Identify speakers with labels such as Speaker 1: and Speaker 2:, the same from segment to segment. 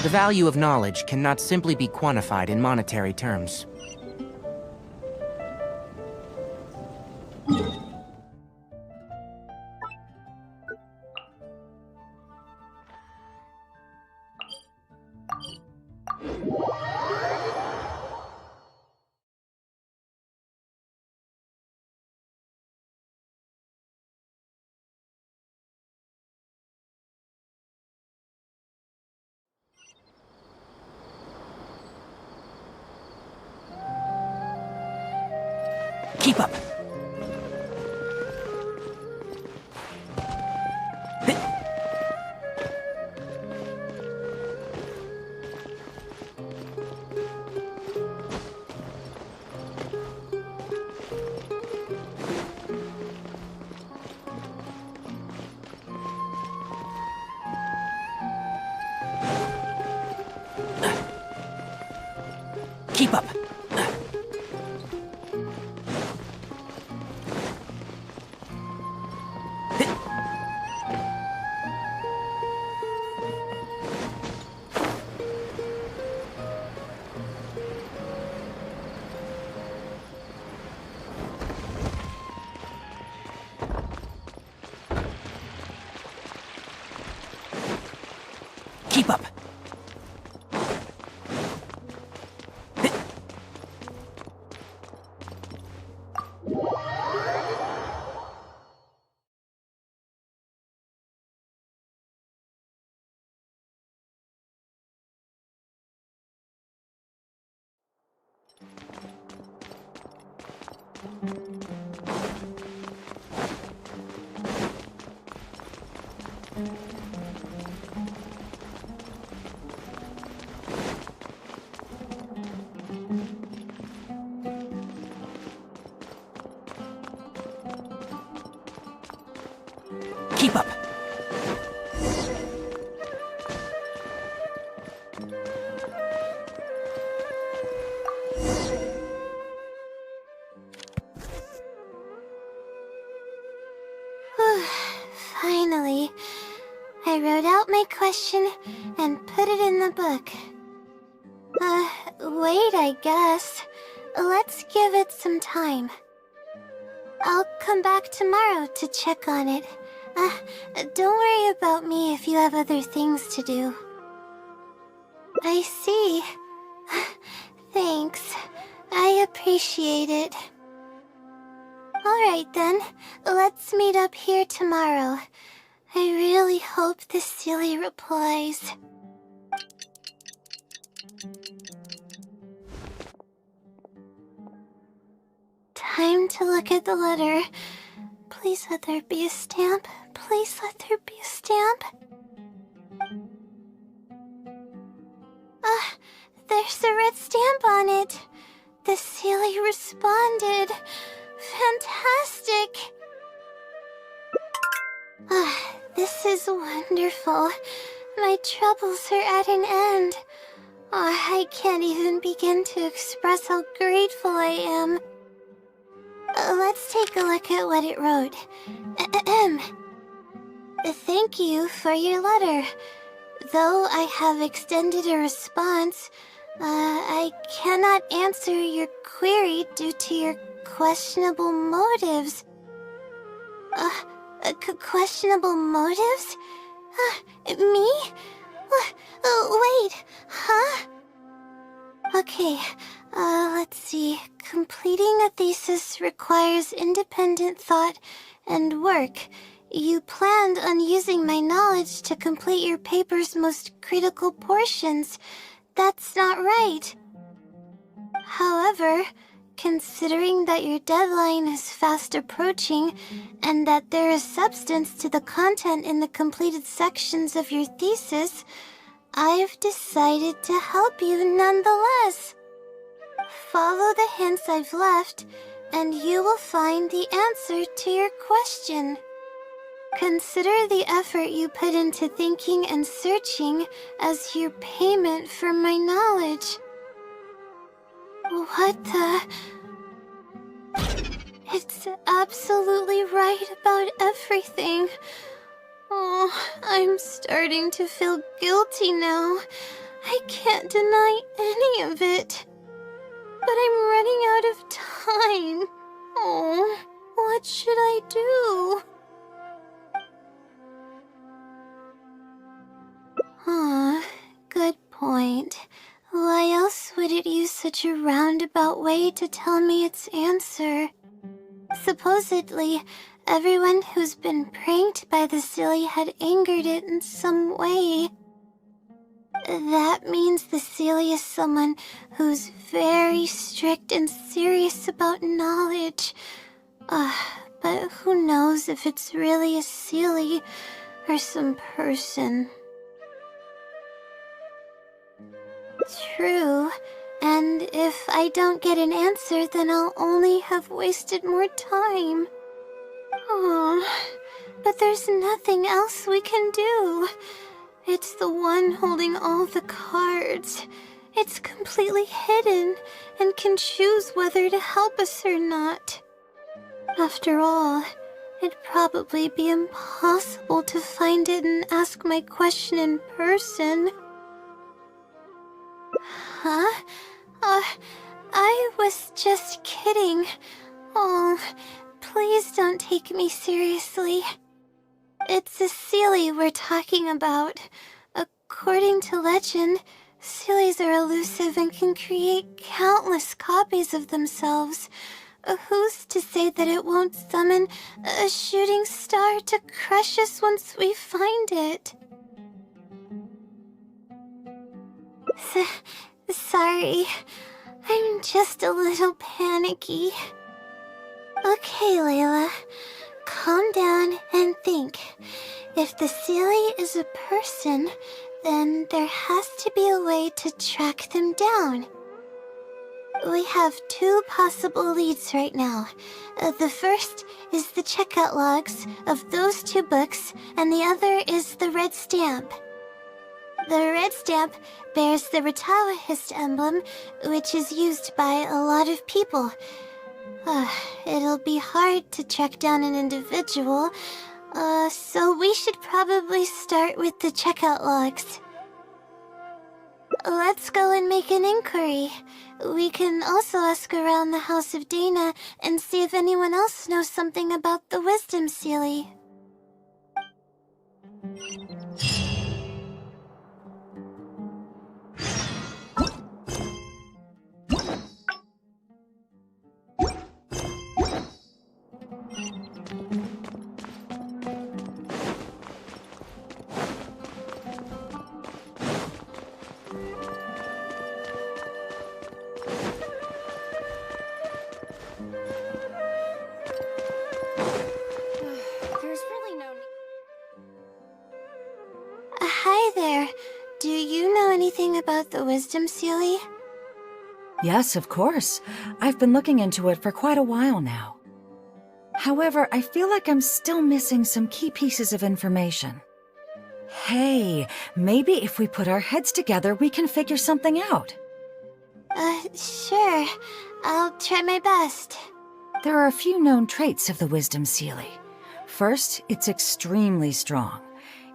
Speaker 1: The value of knowledge cannot simply be quantified in monetary terms. Keep up! Keep up! Keep up! Keep up!
Speaker 2: Finally, I wrote out my question and put it in the book. Wait, I guess. Let's give it some time. I'll come back tomorrow to check on it. Don't worry about me if you have other things to do. I see. Thanks. I appreciate it. Alright then, let's meet up here tomorrow. I really hope this silly replies. Time to look at the letter. Please let there be a stamp. Please let there be a stamp. There's a red stamp on it. The silly responded. Fantastic. This is wonderful. My troubles are at an end. I can't even begin to express how grateful I am. Let's take a look at what it wrote. Thank you for your letter. Though I have extended a response, I cannot answer your query due to your questionable motives. Questionable motives? Me? Wait, huh? Okay, let's see. Completing a thesis requires independent thought and work. You planned on using my knowledge to complete your paper's most critical portions. That's not right. However, considering that your deadline is fast approaching and that there is substance to the content in the completed sections of your thesis, I've decided to help you nonetheless. Follow the hints I've left, and you will find the answer to your question. Consider the effort you put into thinking and searching as your payment for my knowledge. What the... It's absolutely right about everything. Oh, I'm starting to feel guilty now. I can't deny any of it. But I'm running out of time. Oh, what should I do? Good point. Why else would it use such a roundabout way to tell me its answer? Supposedly, everyone who's been pranked by the silly had angered it in some way. That means the silly is someone who's very strict and serious about knowledge. But who knows if it's really a silly or some person. True, and if I don't get an answer, then I'll only have wasted more time. But there's nothing else we can do. It's the one holding all the cards. It's completely hidden and can choose whether to help us or not. After all, it'd probably be impossible to find it and ask my question in person. Huh? I was just kidding. Oh, please don't take me seriously. It's a Seelie we're talking about. According to legend, Seelies are elusive and can create countless copies of themselves. Who's to say that it won't summon a shooting star to crush us once we find it? Sorry, I'm just a little panicky. Okay, Layla, calm down and think. If the Seelie is a person, then there has to be a way to track them down. We have two possible leads right now. The first is the checkout logs of those two books, and the other is the red stamp. The red stamp bears the Retawahist emblem, which is used by a lot of people. It'll be hard to track down an individual, so we should probably start with the checkout logs. Let's go and make an inquiry. We can also ask around the House of Dana and see if anyone else knows something about the Wisdom Seelie. Hi there. Do you know anything about the Wisdom Seelie?
Speaker 3: Yes, of course. I've been looking into it for quite a while now. However, I feel like I'm still missing some key pieces of information. Hey, maybe if we put our heads together, we can figure something out.
Speaker 2: Sure. I'll try my best.
Speaker 3: There are a few known traits of the Wisdom Seelie. First, it's extremely strong.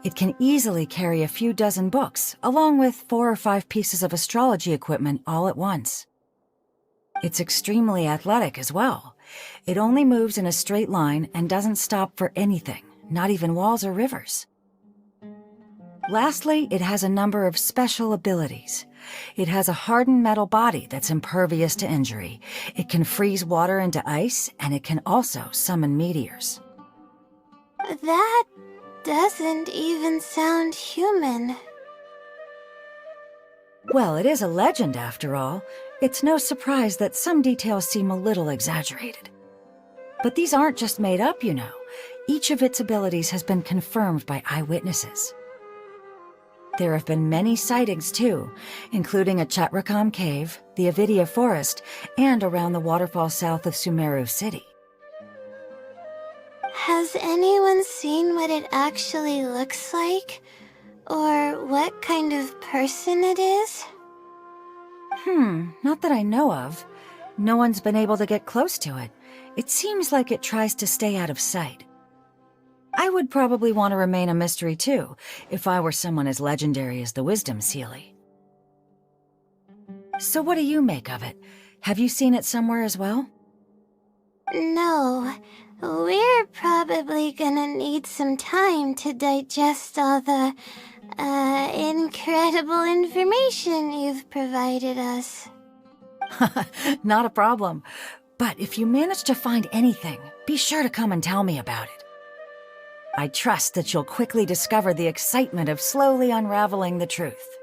Speaker 3: It can easily carry a few dozen books, along with 4 or 5 pieces of astrology equipment all at once. It's extremely athletic as well. It only moves in a straight line and doesn't stop for anything, not even walls or rivers. Lastly, it has a number of special abilities. It has a hardened metal body that's impervious to injury. It can freeze water into ice, and it can also summon meteors.
Speaker 2: That doesn't even sound human.
Speaker 3: Well, it is a legend after all. It's no surprise that some details seem a little exaggerated. But these aren't just made up, you know. Each of its abilities has been confirmed by eyewitnesses. There have been many sightings too, including at Chatrakam Cave, the Avidya Forest, and around the waterfall south of Sumeru City.
Speaker 2: Has anyone seen what it actually looks like? Or what kind of person it is?
Speaker 3: Not that I know of. No one's been able to get close to it. It seems like it tries to stay out of sight. I would probably want to remain a mystery too, if I were someone as legendary as the Wisdom Seelie. So what do you make of it? Have you seen it somewhere as well?
Speaker 2: No, we're probably gonna need some time to digest all the, incredible information you've provided us.
Speaker 3: Not a problem. But if you manage to find anything, be sure to come and tell me about it. I trust that you'll quickly discover the excitement of slowly unraveling the truth.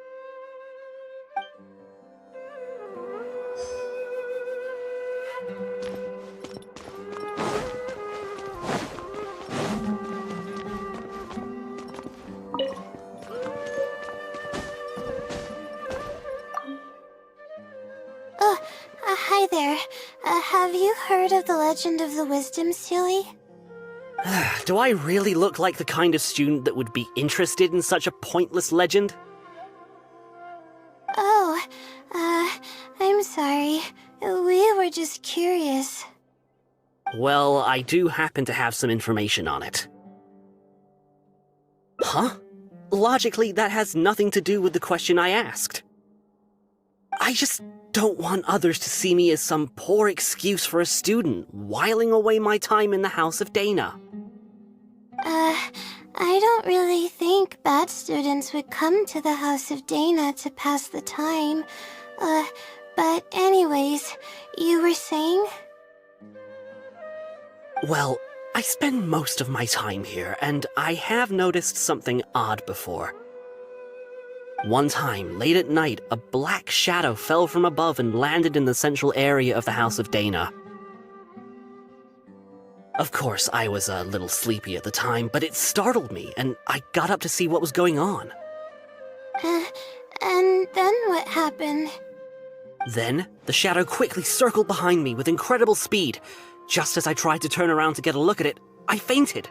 Speaker 2: Hi there. Have you heard of the legend of the Wisdom Silly?
Speaker 4: Do I really look like the kind of student that would be interested in such a pointless legend?
Speaker 2: Oh, I'm sorry. We were just curious.
Speaker 4: Well, I do happen to have some information on it. Huh? Logically, that has nothing to do with the question I asked. I just don't want others to see me as some poor excuse for a student whiling away my time in the House of Dana.
Speaker 2: I don't really think bad students would come to the House of Dana to pass the time. But anyways, you were saying?
Speaker 4: Well, I spend most of my time here, and I have noticed something odd before. One time, late at night, a black shadow fell from above and landed in the central area of the House of Dana. Of course, I was a little sleepy at the time, but it startled me, and I got up to see what was going on.
Speaker 2: And then what happened?
Speaker 4: Then, the shadow quickly circled behind me with incredible speed. Just as I tried to turn around to get a look at it, I fainted.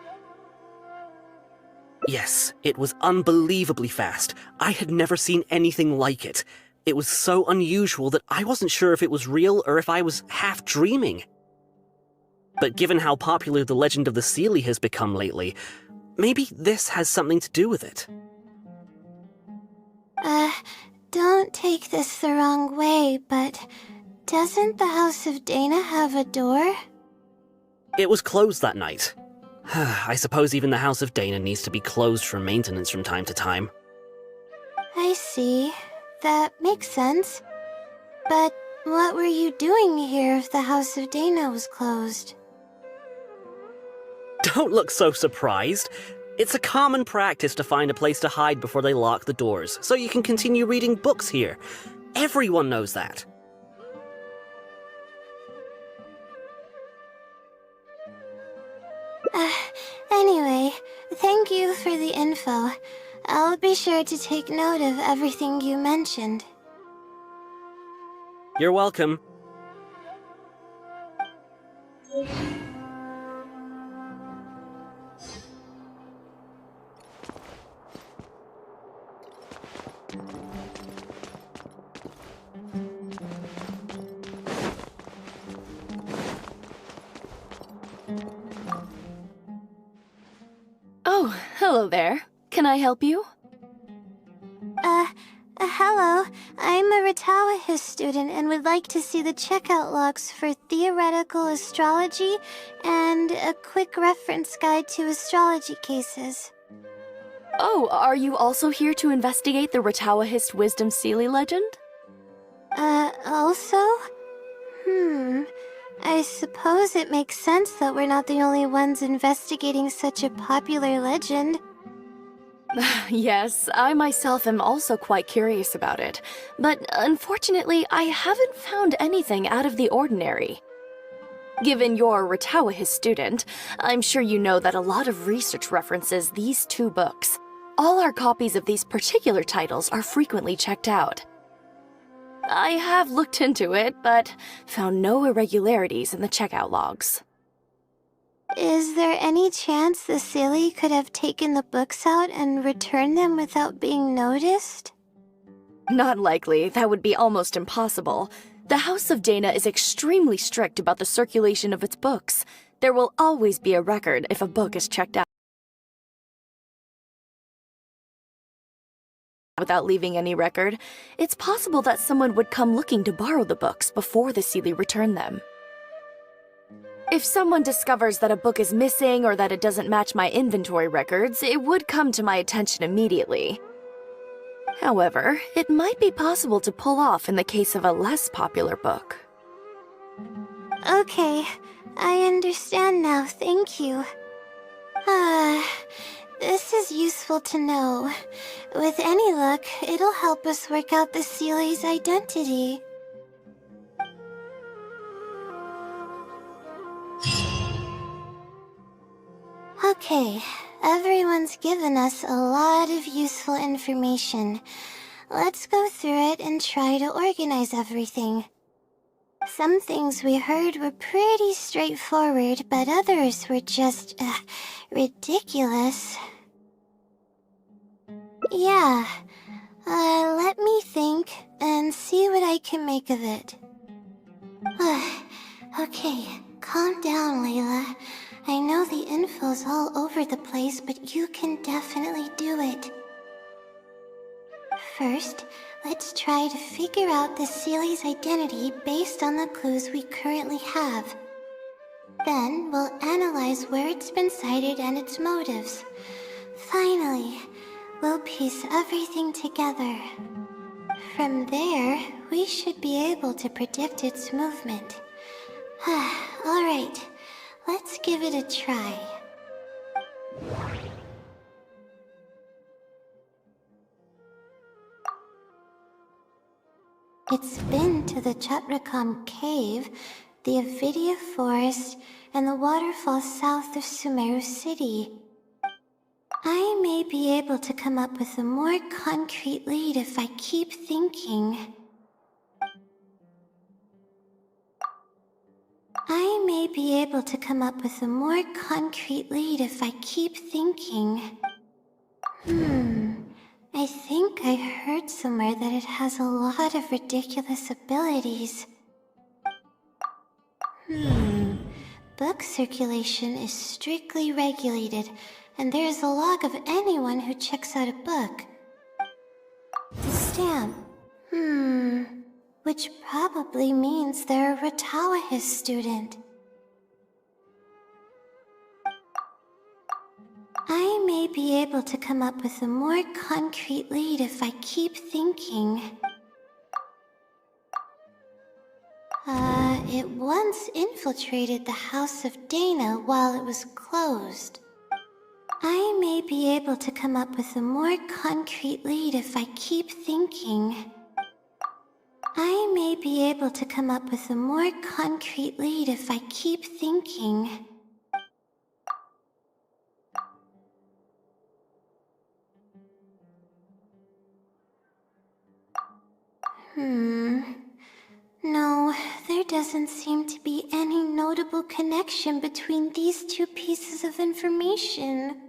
Speaker 4: Yes, it was unbelievably fast. I had never seen anything like it. It was so unusual that I wasn't sure if it was real or if I was half dreaming. But given how popular the legend of the Sealy has become lately, maybe this has something to do with it.
Speaker 2: Don't take this the wrong way, but doesn't the House of Dana have a door?
Speaker 4: It was closed that night. I suppose even the House of Dana needs to be closed for maintenance from time to time.
Speaker 2: I see. That makes sense. But what were you doing here if the House of Dana was closed?
Speaker 4: Don't look so surprised. It's a common practice to find a place to hide before they lock the doors, so you can continue reading books here. Everyone knows that.
Speaker 2: Anyway, thank you for the info. I'll be sure to take note of everything you mentioned.
Speaker 4: You're welcome.
Speaker 5: Oh, hello there. Can I help you?
Speaker 2: Hello. I'm a Ratawahist student and would like to see the checkout logs for theoretical astrology and a quick reference guide to astrology cases.
Speaker 5: Oh, are you also here to investigate the Ratawahist Wisdom Sealy legend?
Speaker 2: Also? I suppose it makes sense that we're not the only ones investigating such a popular legend.
Speaker 5: Yes, I myself am also quite curious about it, but unfortunately I haven't found anything out of the ordinary. Given you're a Ratawahist student, I'm sure you know that a lot of research references these two books. All our copies of these particular titles are frequently checked out. I have looked into it, but found no irregularities in the checkout logs.
Speaker 2: Is there any chance the Sealy could have taken the books out and returned them without being noticed?
Speaker 5: Not likely. That would be almost impossible. The House of Dana is extremely strict about the circulation of its books. There will always be a record if a book is checked out. without leaving any record, it's possible that someone would come looking to borrow the books before the Seelie returned them. If someone discovers that a book is missing or that it doesn't match my inventory records, it would come to my attention immediately. However, it might be possible to pull off in the case of a less popular book.
Speaker 2: Okay, I understand now, thank you. This is useful to know. With any luck, it'll help us work out the Seelie's identity. Okay, everyone's given us a lot of useful information. Let's go through it and try to organize everything. Some things we heard were pretty straightforward, but others were just, ridiculous. Yeah, let me think and see what I can make of it. Okay, calm down, Layla. I know the info's all over the place, but you can definitely do it. First, let's try to figure out the Seelie's identity based on the clues we currently have. Then, we'll analyze where it's been sighted and its motives. Finally, we'll piece everything together. From there, we should be able to predict its movement. Alright, let's give it a try. It's been to the Chatrakham Cave, the Avidia Forest, and the waterfall south of Sumeru City. I may be able to come up with a more concrete lead if I keep thinking. I think I heard somewhere that it has a lot of ridiculous abilities. Book circulation is strictly regulated, and there is a log of anyone who checks out a book. The stamp. Which probably means they're a Ratawa student. I may be able to come up with a more concrete lead if I keep thinking. It once infiltrated the house of Dana while it was closed. I may be able to come up with a more concrete lead if I keep thinking. I may be able to come up with a more concrete lead if I keep thinking. No, there doesn't seem to be any notable connection between these two pieces of information.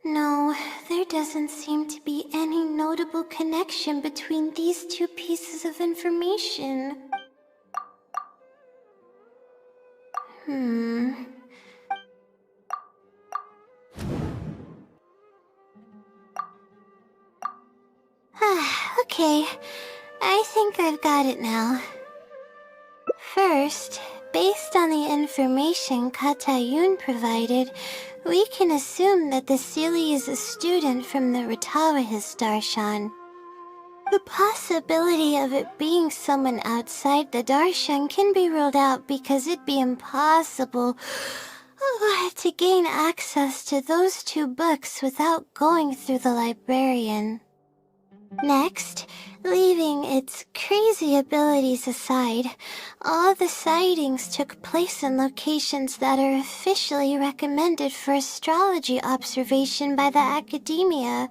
Speaker 2: No, there doesn't seem to be any notable connection between these two pieces of information. Okay, I think I've got it now. First, based on the information Katayun provided, we can assume that the Seelie is a student from the Ratawahis Darshan. The possibility of it being someone outside the Darshan can be ruled out because it'd be impossible to gain access to those two books without going through the librarian. Next, leaving its crazy abilities aside, all the sightings took place in locations that are officially recommended for astrology observation by the academia.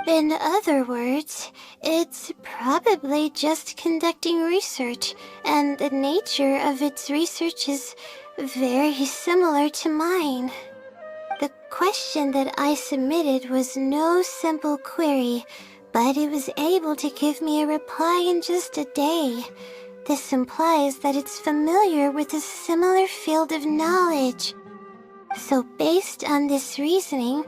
Speaker 2: In other words, it's probably just conducting research, and the nature of its research is very similar to mine. The question that I submitted was no simple query, but it was able to give me a reply in just a day. This implies that it's familiar with a similar field of knowledge. So based on this reasoning,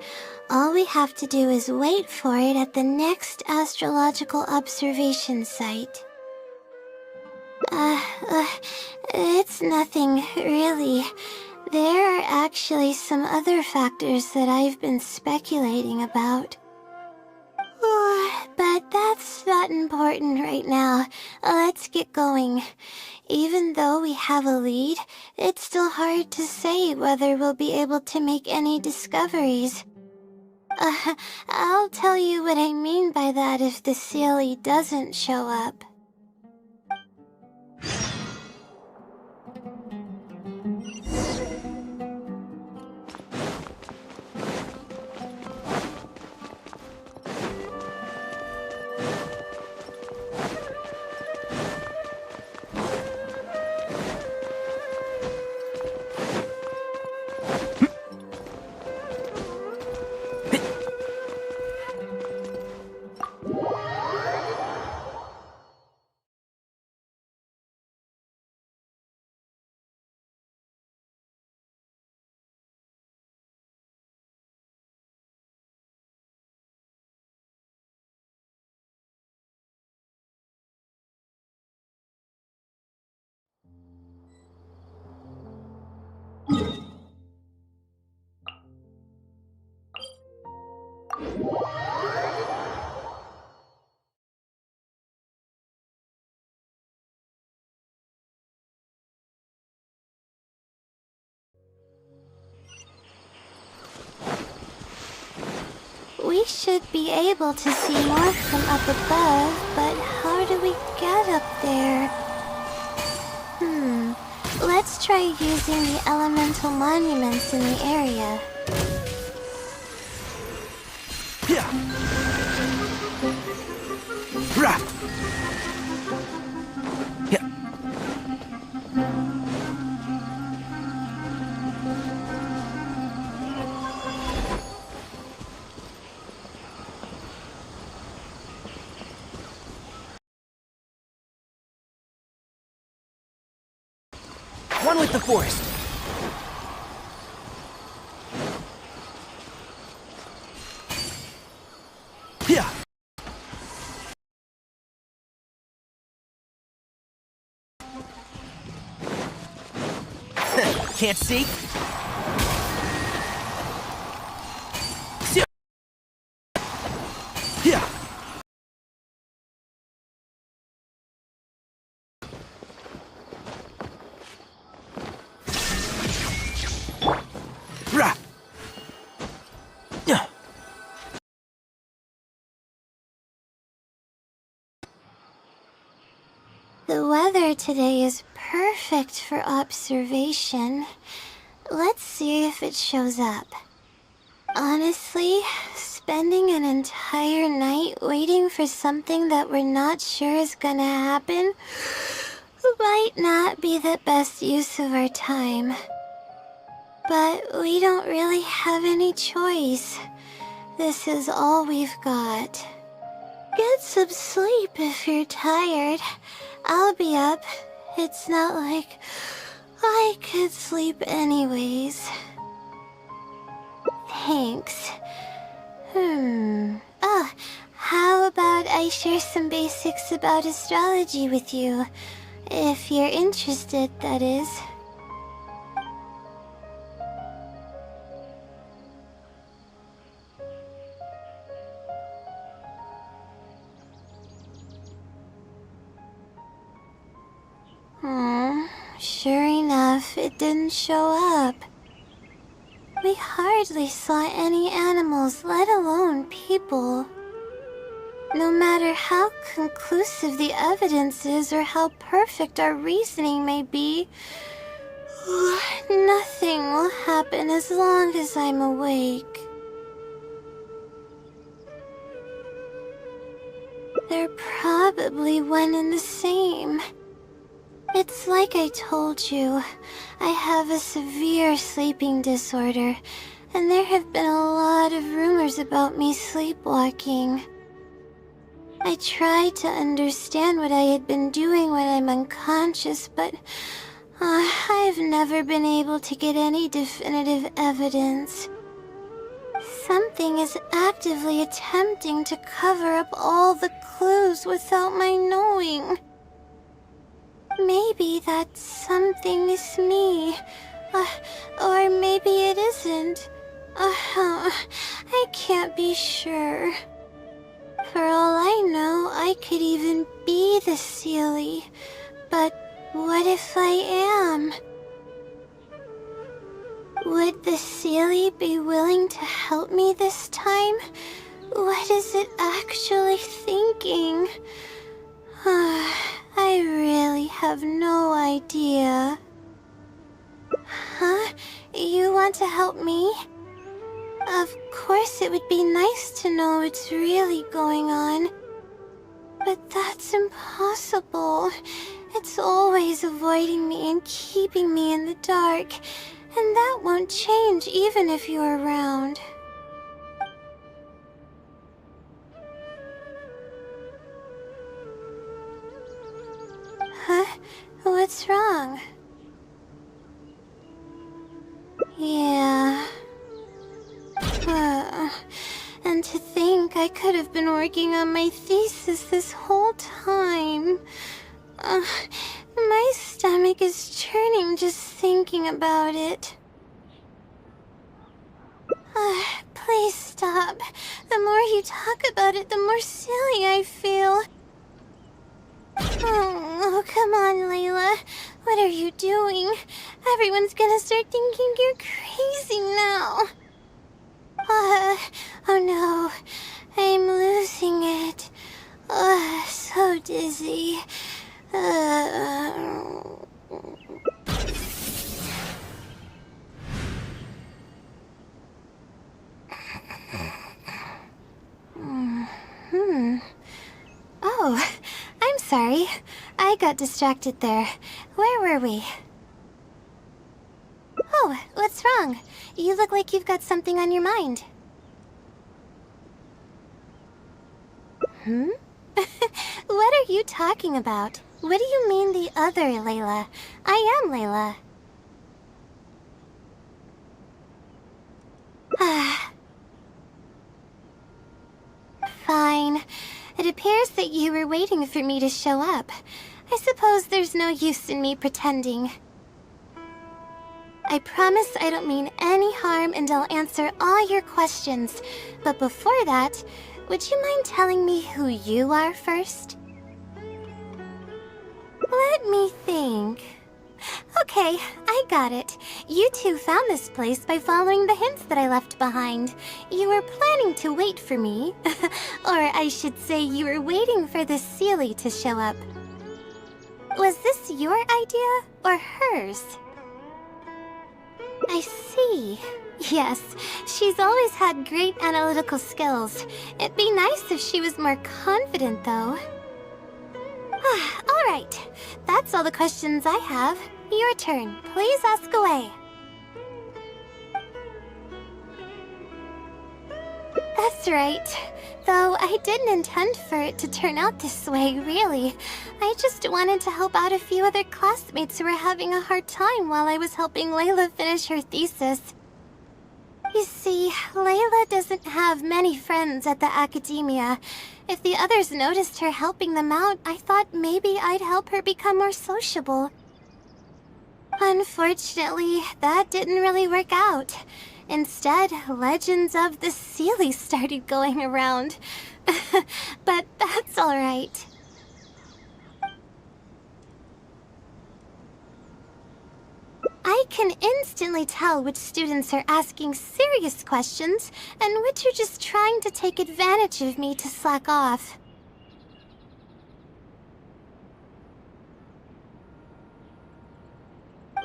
Speaker 2: all we have to do is wait for it at the next astrological observation site. It's nothing, really. There are actually some other factors that I've been speculating about. But that's not important right now. Let's get going. Even though we have a lead, it's still hard to say whether we'll be able to make any discoveries. I'll tell you what I mean by that if the CLE doesn't show up. We should be able to see more from up above, but how do we get up there? Let's try using the elemental monuments in the area.
Speaker 1: Yeah. Rah. Yeah. One with the forest. Yeah. Can't see? Yeah. Rah. Yeah.
Speaker 2: The weather today is perfect for observation. Let's see if it shows up. Honestly, spending an entire night waiting for something that we're not sure is gonna happen might not be the best use of our time. But we don't really have any choice. This is all we've got. Get some sleep if you're tired. I'll be up. It's not like I could sleep anyways. Thanks. How about I share some basics about astrology with you? If you're interested, that is. Sure enough, it didn't show up. We hardly saw any animals, let alone people. No matter how conclusive the evidence is or how perfect our reasoning may be, nothing will happen as long as I'm awake. They're probably one and the same. It's like I told you, I have a severe sleeping disorder, and there have been a lot of rumors about me sleepwalking. I tried to understand what I had been doing when I'm unconscious, but I've never been able to get any definitive evidence. Something is actively attempting to cover up all the clues without my knowing. Maybe that something is me. Or maybe it isn't. I can't be sure. For all I know, I could even be the Sealy. But what if I am? Would the Sealy be willing to help me this time? What is it actually thinking? I really have no idea. Huh? You want to help me? Of course it would be nice to know what's really going on. But that's impossible. It's always avoiding me and keeping me in the dark. And that won't change even if you're around. Huh? What's wrong? Yeah. And to think I could have been working on my thesis this whole time. My stomach is churning just thinking about it. Please stop. The more you talk about it, the more silly I feel. Oh, come on, Layla. What are you doing? Everyone's gonna start thinking you're crazy now. Oh no. I'm losing it. So dizzy. Oh, I'm sorry. I got distracted there. Where were we? Oh, what's wrong? You look like you've got something on your mind. What are you talking about? What do you mean the other Layla? I am Layla. Fine. It appears that you were waiting for me to show up. I suppose there's no use in me pretending. I promise I don't mean any harm and I'll answer all your questions. But before that, would you mind telling me who you are first? Let me think. Okay, I got it. You two found this place by following the hints that I left behind. You were planning to wait for me. Or I should say you were waiting for the Sealy to show up. Was this your idea or hers? I see. Yes, she's always had great analytical skills. It'd be nice if she was more confident, though. All right. That's all the questions I have. Your turn. Please ask away. That's right. Though I didn't intend for it to turn out this way, really. I just wanted to help out a few other classmates who were having a hard time while I was helping Layla finish her thesis. You see, Layla doesn't have many friends at the academia. If the others noticed her helping them out, I thought maybe I'd help her become more sociable. Unfortunately, that didn't really work out. Instead, legends of the Sealy started going around. But that's alright. I can instantly tell which students are asking serious questions and which are just trying to take advantage of me to slack off.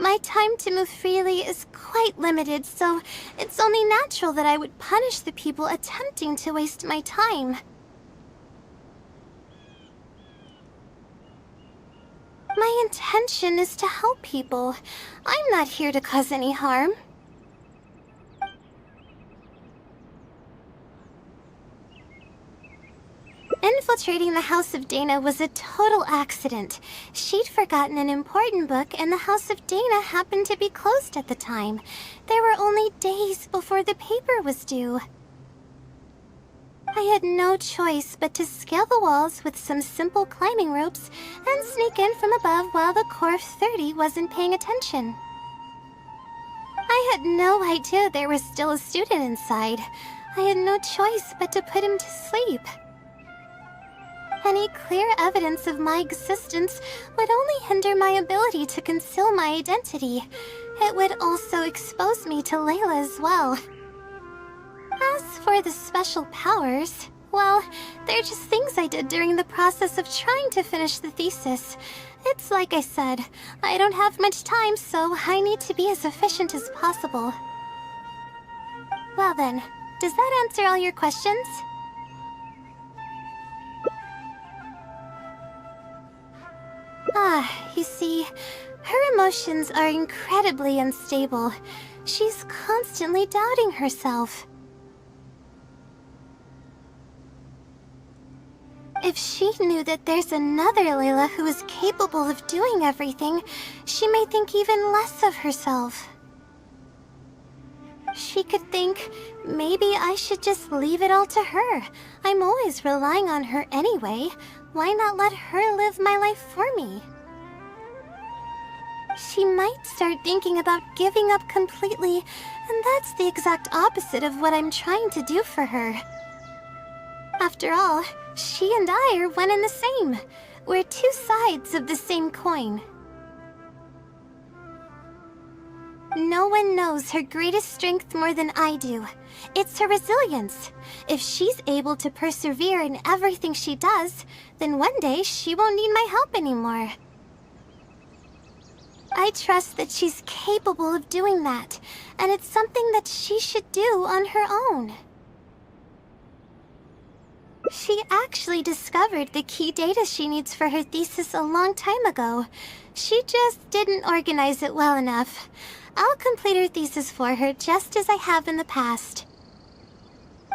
Speaker 2: My time to move freely is quite limited, so it's only natural that I would punish the people attempting to waste my time. My intention is to help people. I'm not here to cause any harm. infiltrating the House of Dana was a total accident. She'd forgotten an important book, and the House of Dana happened to be closed at the time. There were only days before the paper was due. I had no choice but to scale the walls with some simple climbing ropes and sneak in from above while the Core 30 wasn't paying attention. I had no idea there was still a student inside. I had no choice but to put him to sleep. Any clear evidence of my existence would only hinder my ability to conceal my identity. It would also expose me to Laila as well. As for the special powers, well, they're just things I did during the process of trying to finish the thesis. It's like I said, I don't have much time, so I need to be as efficient as possible. Well then, does that answer all your questions? You see, her emotions are incredibly unstable. She's constantly doubting herself. If she knew that there's another Laila who is capable of doing everything, she may think even less of herself. She could think, maybe I should just leave it all to her. I'm always relying on her anyway. Why not let her live my life for me? She might start thinking about giving up completely, and that's the exact opposite of what I'm trying to do for her. After all, she and I are one and the same. We're two sides of the same coin. No one knows her greatest strength more than I do. It's her resilience. If she's able to persevere in everything she does, then one day she won't need my help anymore. I trust that she's capable of doing that, and it's something that she should do on her own. She actually discovered the key data she needs for her thesis a long time ago. She just didn't organize it well enough. I'll complete her thesis for her just as I have in the past.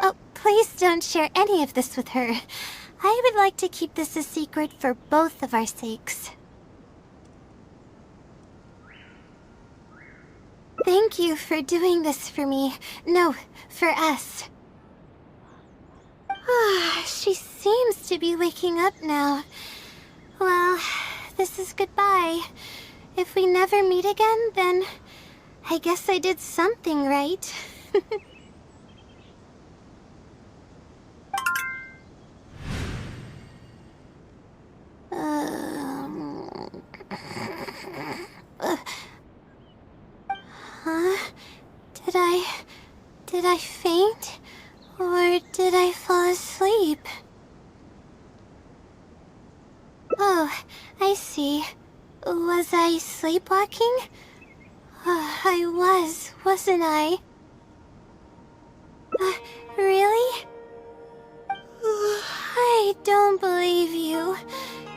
Speaker 2: Oh, please don't share any of this with her. I would like to keep this a secret for both of our sakes. Thank you for doing this for me. No, for us. She seems to be waking up now. Well, this is goodbye. If we never meet again, then I guess I did something right. Did I faint? Or did I fall asleep? Oh, I see. Was I sleepwalking? I was, wasn't I? Really? I don't believe you.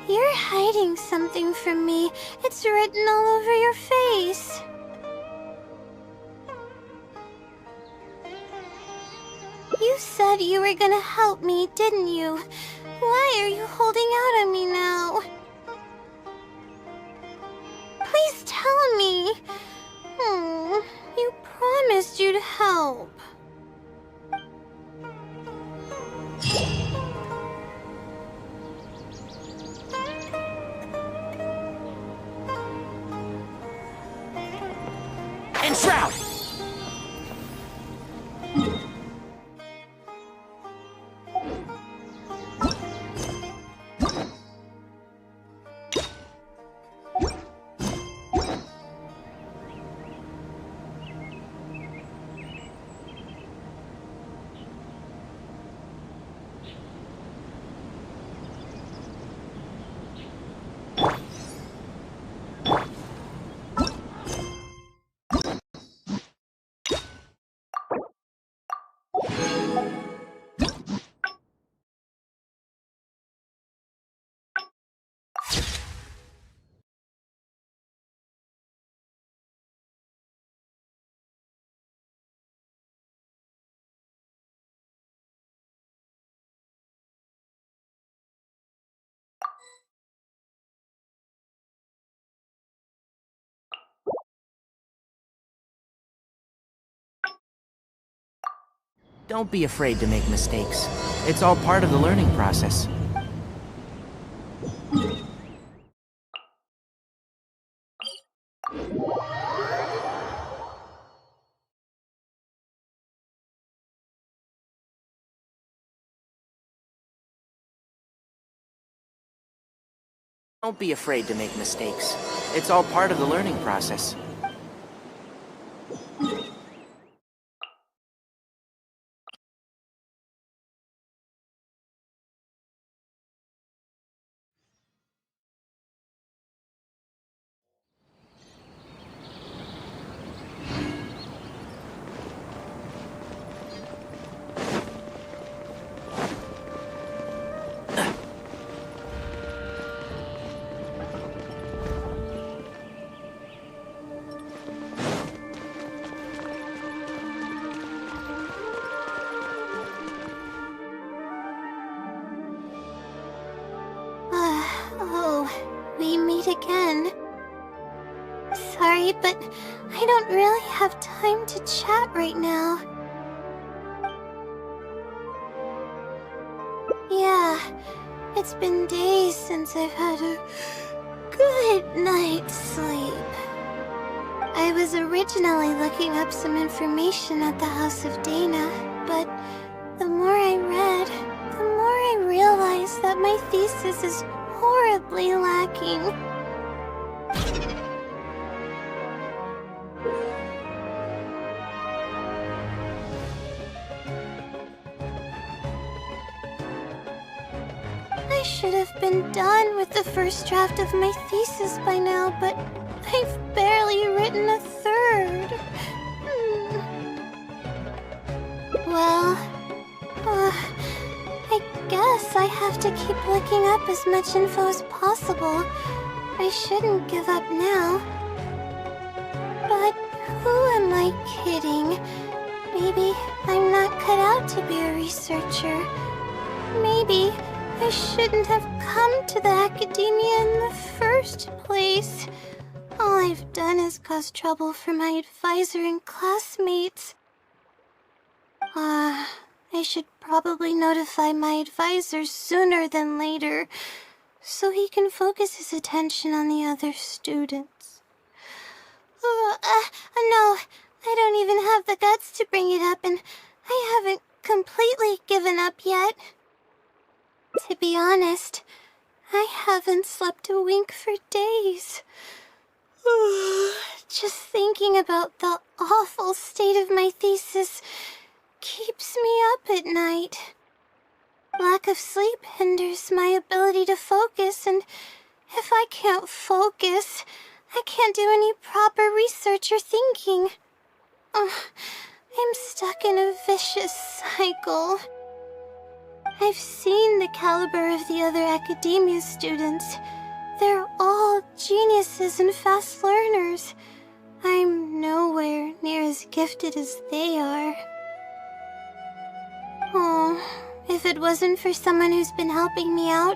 Speaker 2: You're hiding something from me. It's written all over your face. You said you were gonna help me, didn't you? Why are you holding out on me now? Please tell me. You promised you'd help.
Speaker 1: Enshroud! Don't be afraid to make mistakes. It's all part of the learning process. Don't be afraid to make mistakes. It's all part of the learning process.
Speaker 2: We meet again. Sorry, but I don't really have time to chat right now. Yeah, it's been days since I've had a good night's sleep. I was originally looking up some information at the House of Dana, but the more I read, the more I realized that my thesis is horribly lacking. I should have been done with the first draft of my thesis by now, but I've barely written a third. Well, I guess I have to keep looking up as much info as possible. I shouldn't give up now. But who am I kidding? Maybe I'm not cut out to be a researcher. Maybe I shouldn't have come to the academia in the first place. All I've done is cause trouble for my advisor and classmates. I should probably notify my advisor sooner than later, so he can focus his attention on the other students. No, I don't even have the guts to bring it up, and I haven't completely given up yet. To be honest, I haven't slept a wink for days. Just thinking about the awful state of my thesis keeps me up at night. Lack of sleep hinders my ability to focus, and if I can't focus, I can't do any proper research or thinking. I'm stuck in a vicious cycle. I've seen the caliber of the other academia students. They're all geniuses and fast learners. I'm nowhere near as gifted as they are. Oh, if it wasn't for someone who's been helping me out,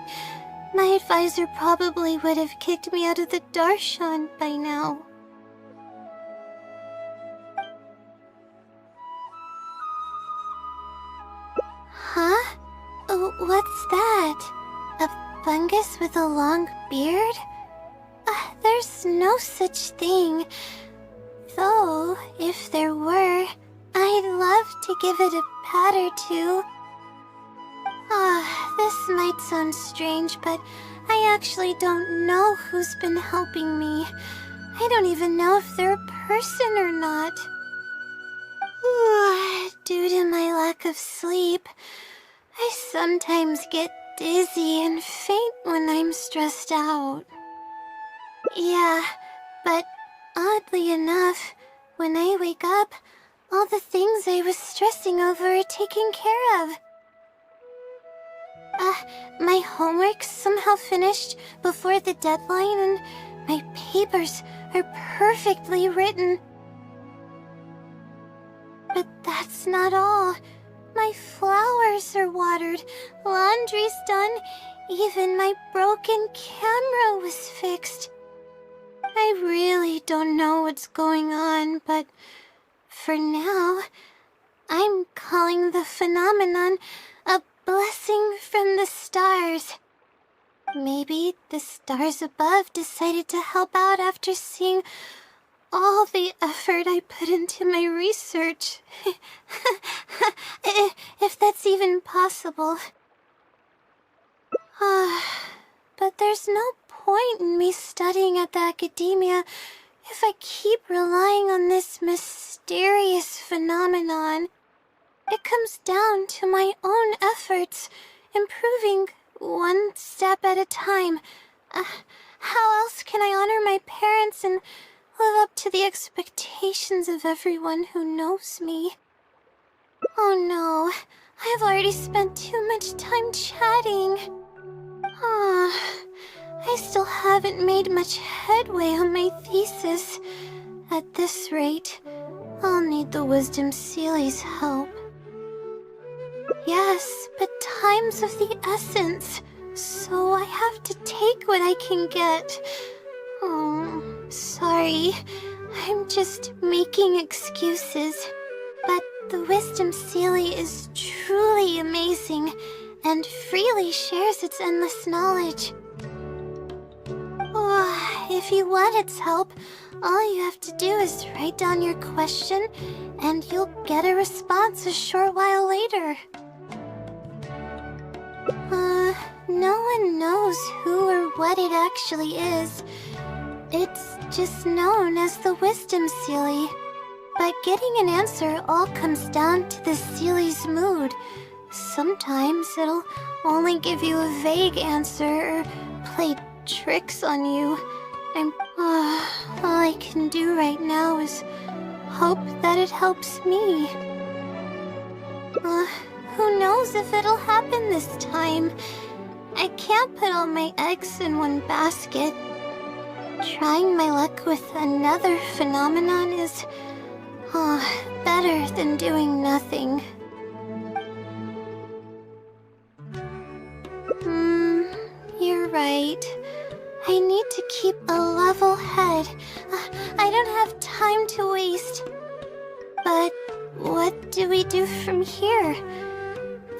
Speaker 2: my advisor probably would have kicked me out of the Darshan by now. Huh? What's that? A fungus with a long beard? There's no such thing. Though, if there were, I'd love to give it a pat or two. This might sound strange, but I actually don't know who's been helping me. I don't even know if they're a person or not. Due to my lack of sleep, I sometimes get dizzy and faint when I'm stressed out. Yeah, but oddly enough, when I wake up, all the things I was stressing over are taken care of. My homework's somehow finished before the deadline, and my papers are perfectly written. But that's not all. My flowers are watered, laundry's done, even my broken camera was fixed. I really don't know what's going on, but for now, I'm calling the phenomenon a blessing from the stars. Maybe the stars above decided to help out after seeing all the effort I put into my research. If that's even possible. But there's no point in me studying at the academia if I keep relying on this mysterious phenomenon. It comes down to my own efforts, improving one step at a time. How else can I honor my parents and live up to the expectations of everyone who knows me? Oh no, I've already spent too much time chatting. I still haven't made much headway on my thesis. At this rate, I'll need the Wisdom Sealy's help. Yes, but time's of the essence, so I have to take what I can get. Sorry, I'm just making excuses. But the Wisdom Sealy is truly amazing, and freely shares its endless knowledge. If you want its help, all you have to do is write down your question, and you'll get a response a short while later. No one knows who or what it actually is. It's just known as the Wisdom Sealy. But getting an answer all comes down to the Sealy's mood. Sometimes it'll only give you a vague answer or play tricks on you. All I can do right now is hope that it helps me. Who knows if it'll happen this time? I can't put all my eggs in one basket. Trying my luck with another phenomenon is better than doing nothing. You're right. I need to keep a level head. I don't have time to waste. But what do we do from here?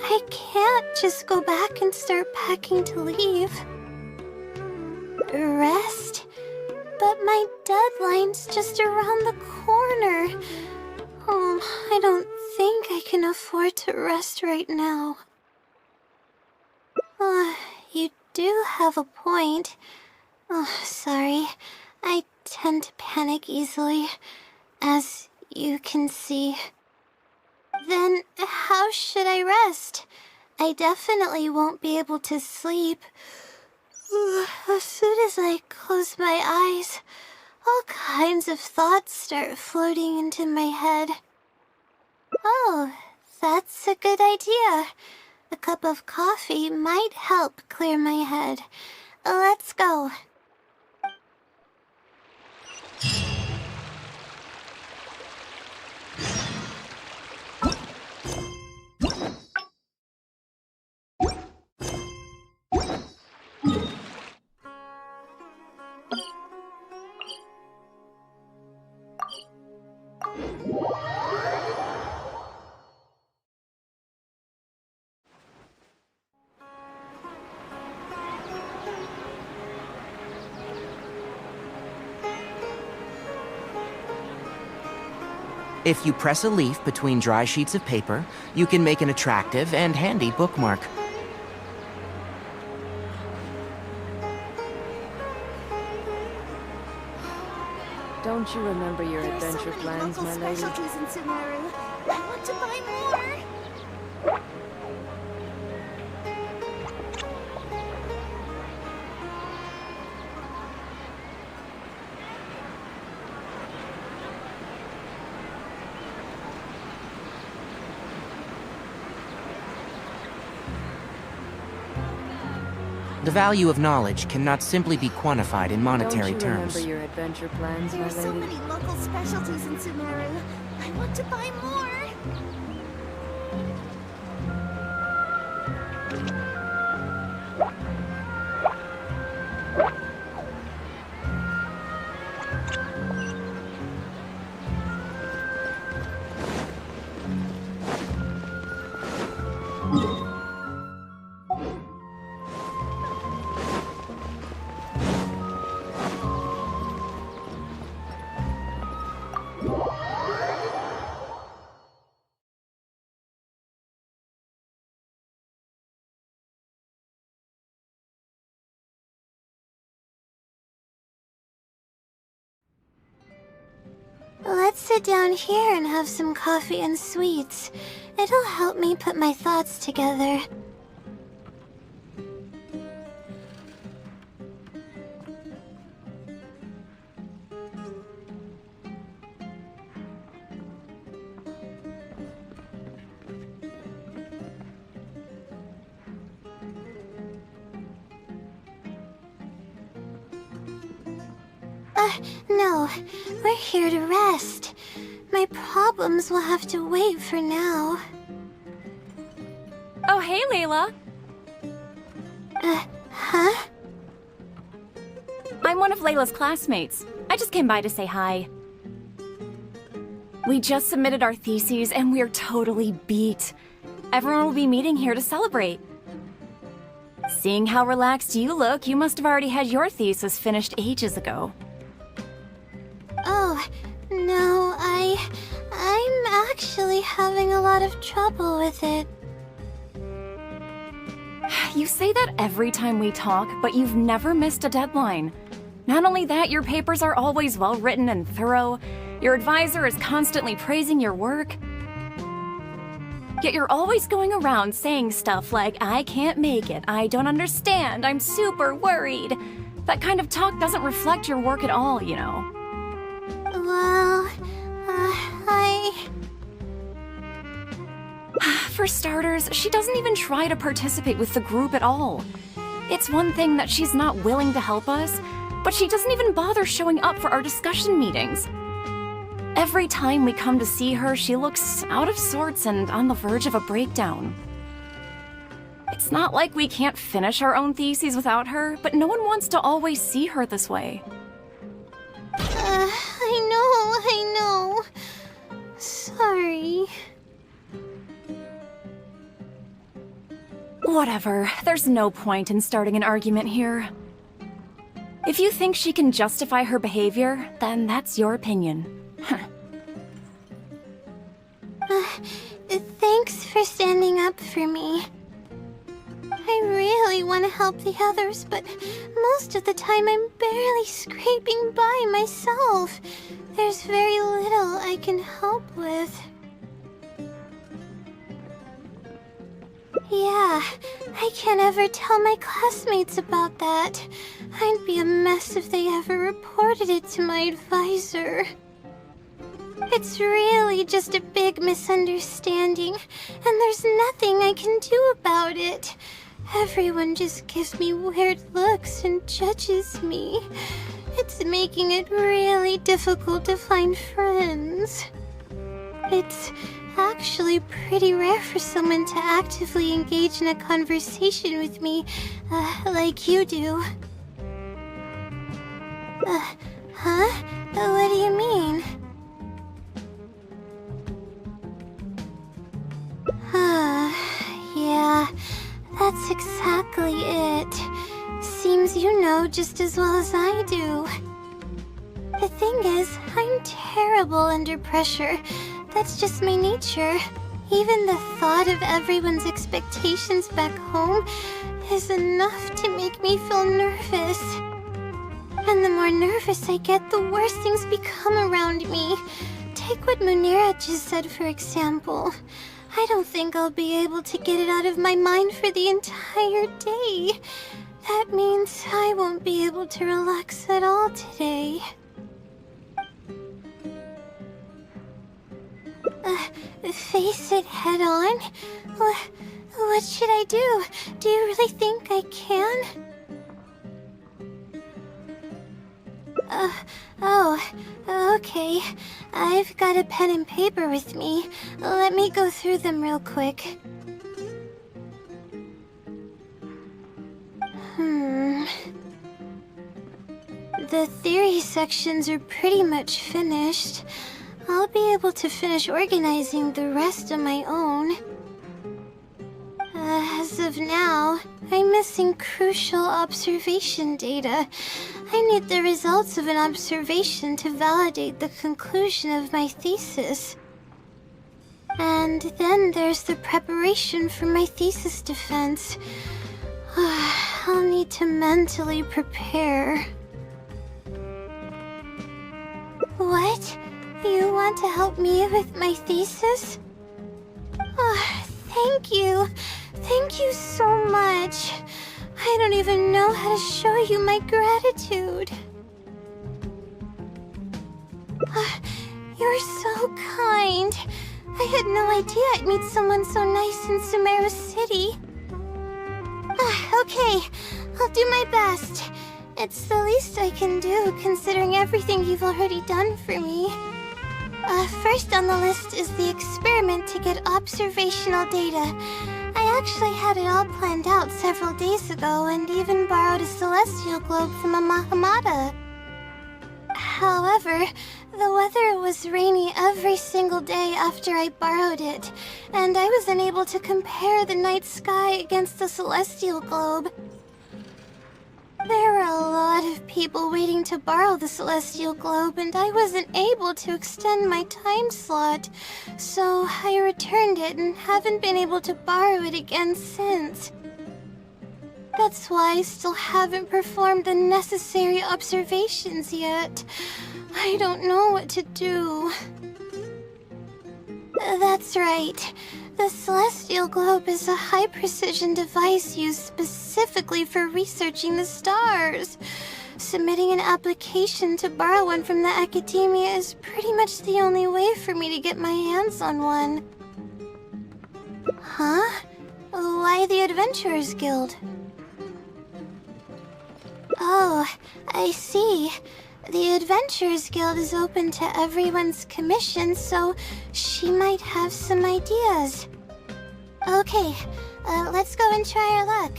Speaker 2: I can't just go back and start packing to leave. Rest? But my deadline's just around the corner. I don't think I can afford to rest right now. You do have a point. Sorry. I tend to panic easily, as you can see. Then how should I rest? I definitely won't be able to sleep. As soon as I close my eyes, all kinds of thoughts start floating into my head. Oh, that's a good idea. A cup of coffee might help clear my head. Let's go.
Speaker 1: If you press a leaf between dry sheets of paper, you can make an attractive and handy bookmark.
Speaker 6: Don't you remember your adventure plans, my lady?
Speaker 2: Specialties in Sumeru. I want to buy more.
Speaker 1: The value of knowledge cannot simply be quantified in monetary
Speaker 6: Don't you
Speaker 1: terms.
Speaker 6: remember your adventure plans, my
Speaker 2: There are so
Speaker 6: lady?
Speaker 2: many local specialties in Sumeru. I want to buy more. Let's sit down here and have some coffee and sweets. It'll help me put my thoughts together. No. We're here to rest. My problems will have to wait for now.
Speaker 7: Oh, hey, Layla.
Speaker 2: Huh?
Speaker 7: I'm one of Layla's classmates. I just came by to say hi. We just submitted our theses and we're totally beat. Everyone will be meeting here to celebrate. Seeing how relaxed you look, you must have already had your thesis finished ages ago.
Speaker 2: Oh, no, I'm actually having a lot of trouble with it.
Speaker 7: You say that every time we talk, but you've never missed a deadline. Not only that, your papers are always well written and thorough. Your advisor is constantly praising your work. Yet you're always going around saying stuff like, I can't make it, I don't understand, I'm super worried. That kind of talk doesn't reflect your work at all, you know.
Speaker 2: Well,
Speaker 7: For starters, she doesn't even try to participate with the group at all. It's one thing that she's not willing to help us, but she doesn't even bother showing up for our discussion meetings. Every time we come to see her, she looks out of sorts and on the verge of a breakdown. It's not like we can't finish our own theses without her, but no one wants to always see her this way.
Speaker 2: I know. Sorry.
Speaker 7: Whatever, there's no point in starting an argument here. If you think she can justify her behavior, then that's your opinion.
Speaker 2: Thanks for standing up for me. I really want to help the others, but most of the time I'm barely scraping by myself. There's very little I can help with. Yeah, I can't ever tell my classmates about that. I'd be a mess if they ever reported it to my advisor. It's really just a big misunderstanding, and there's nothing I can do about it. Everyone just gives me weird looks and judges me. It's making it really difficult to find friends. It's actually pretty rare for someone to actively engage in a conversation with me, like you do. Huh? What do you mean? Yeah, that's exactly it. Seems you know just as well as I do. The thing is, I'm terrible under pressure. That's just my nature. Even the thought of everyone's expectations back home is enough to make me feel nervous. And the more nervous I get, the worse things become around me. Take what Munira just said, for example. I don't think I'll be able to get it out of my mind for the entire day. That means I won't be able to relax at all today. Face it head on? What should I do? Do you really think I can? Okay. I've got a pen and paper with me. Let me go through them real quick. The theory sections are pretty much finished. I'll be able to finish organizing the rest on my own. As of now, I'm missing crucial observation data. I need the results of an observation to validate the conclusion of my thesis. And then there's the preparation for my thesis defense. I'll need to mentally prepare. What? You want to help me with my thesis? Oh, thank you. Thank you so much. I don't even know how to show you my gratitude. You're so kind. I had no idea I'd meet someone so nice in Sumeru City. Okay, I'll do my best. It's the least I can do, considering everything you've already done for me. First on the list is the experiment to get observational data. I actually had it all planned out several days ago and even borrowed a celestial globe from a Mahamada. However, the weather was rainy every single day after I borrowed it, and I was unable to compare the night sky against the celestial globe. There were a lot of people waiting to borrow the celestial globe, and I wasn't able to extend my time slot, so I returned it and haven't been able to borrow it again since. That's why I still haven't performed the necessary observations yet. I don't know what to do. That's right. The Celestial Globe is a high-precision device used specifically for researching the stars. Submitting an application to borrow one from the academia is pretty much the only way for me to get my hands on one. Huh? Why the Adventurers Guild? Oh, I see. The Adventurers Guild is open to everyone's commission, so she might have some ideas. Okay, let's go and try our luck.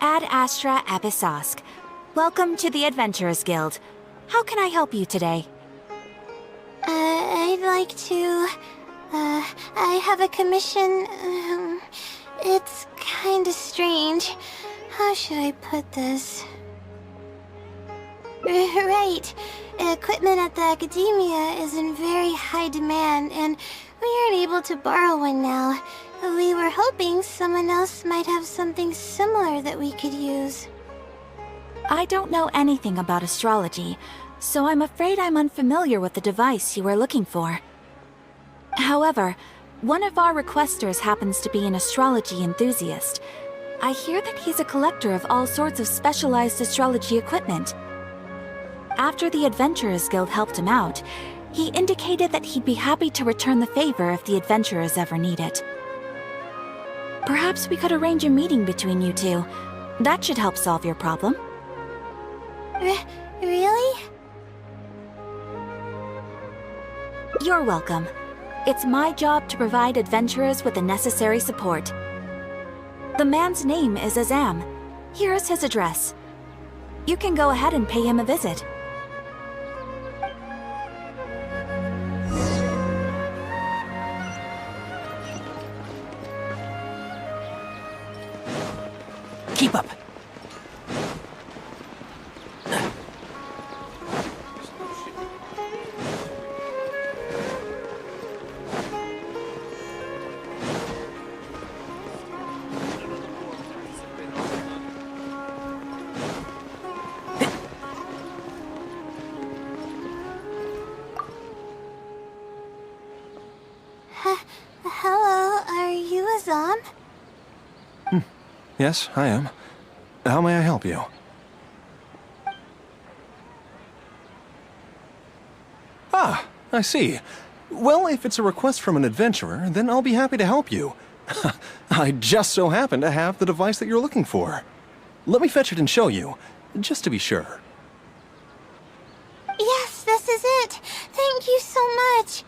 Speaker 8: Ad Astra Abyssosque. Welcome to the Adventurers Guild. How can I help you today?
Speaker 2: I'd like to... I have a commission... it's kinda strange. How should I put this? Right. Equipment at the academia is in very high demand, and we aren't able to borrow one now. We were hoping someone else might have something similar that we could use.
Speaker 8: I don't know anything about astrology, so I'm afraid I'm unfamiliar with the device you are looking for. However, one of our requesters happens to be an astrology enthusiast. I hear that he's a collector of all sorts of specialized astrology equipment. After the Adventurers Guild helped him out, he indicated that he'd be happy to return the favor if the adventurers ever need it. Perhaps we could arrange a meeting between you two. That should help solve your problem.
Speaker 2: Really?
Speaker 8: You're welcome. It's my job to provide adventurers with the necessary support. The man's name is Azam. Here's his address. You can go ahead and pay him a visit.
Speaker 1: Keep up.
Speaker 2: Hello, are you Azam?
Speaker 9: Yes, I am. How may I help you? Ah, I see. Well, if it's a request from an adventurer, then I'll be happy to help you. I just so happen to have the device that you're looking for. Let me fetch it and show you, just to be sure.
Speaker 2: Yes, this is it. Thank thank you so much.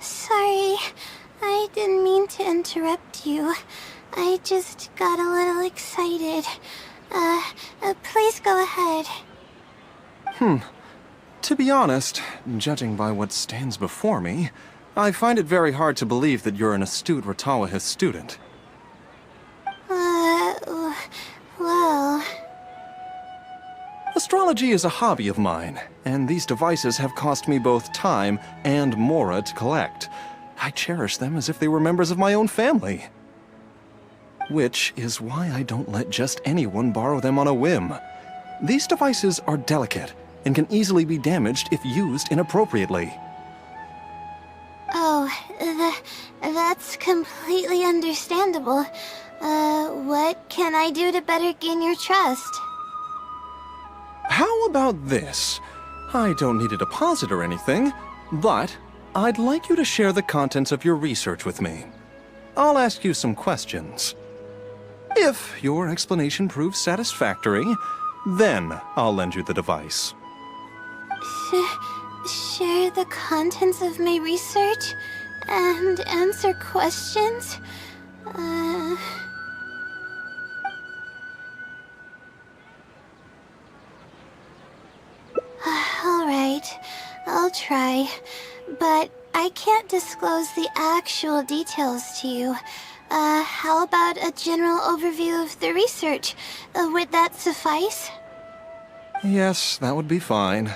Speaker 2: Sorry, I didn't mean to interrupt you. I just got a little excited. Please go ahead.
Speaker 9: To be honest, judging by what stands before me, I find it very hard to believe that you're an astute Ratawahist student.
Speaker 2: Well...
Speaker 9: Astrology is a hobby of mine, and these devices have cost me both time and mora to collect. I cherish them as if they were members of my own family. Which is why I don't let just anyone borrow them on a whim. These devices are delicate and can easily be damaged if used inappropriately.
Speaker 2: Oh, that's completely understandable. What can I do to better gain your trust?
Speaker 9: How about this? I don't need a deposit or anything, but I'd like you to share the contents of your research with me. I'll ask you some questions. If your explanation proves satisfactory, then I'll lend you the device.
Speaker 2: Share the contents of my research and answer questions? Alright, I'll try. But I can't disclose the actual details to you. How about a general overview of the research? Would that suffice?
Speaker 9: Yes, that would be fine.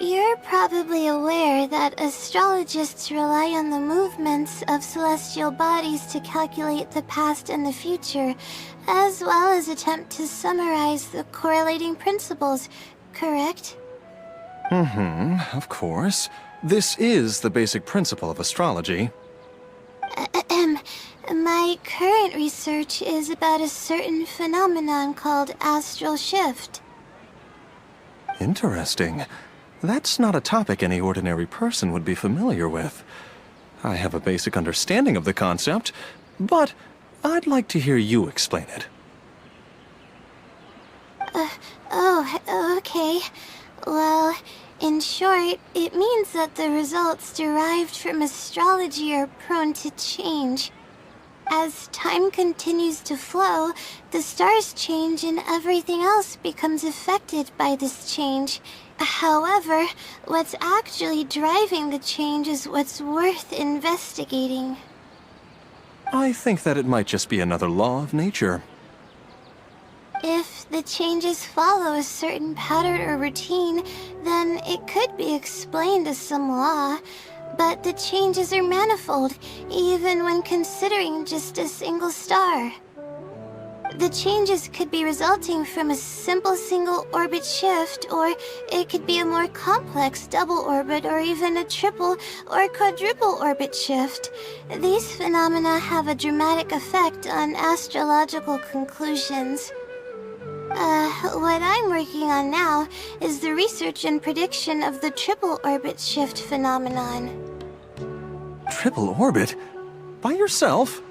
Speaker 2: You're probably aware that astrologists rely on the movements of celestial bodies to calculate the past and the future, as well as attempt to summarize the correlating principles, correct?
Speaker 9: Of course. This is the basic principle of astrology.
Speaker 2: My current research is about a certain phenomenon called astral shift.
Speaker 9: Interesting. That's not a topic any ordinary person would be familiar with. I have a basic understanding of the concept, but I'd like to hear you explain it.
Speaker 2: Okay. Well, in short, it means that the results derived from astrology are prone to change. As time continues to flow, the stars change and everything else becomes affected by this change. However, what's actually driving the change is what's worth investigating.
Speaker 9: I think that it might just be another law of nature.
Speaker 2: If the changes follow a certain pattern or routine, then it could be explained as some law. But the changes are manifold, even when considering just a single star. The changes could be resulting from a simple single orbit shift, or it could be a more complex double orbit, or even a triple or quadruple orbit shift. These phenomena have a dramatic effect on astrological conclusions. What I'm working on now is the research and prediction of the triple orbit shift phenomenon.
Speaker 9: Triple orbit? By yourself?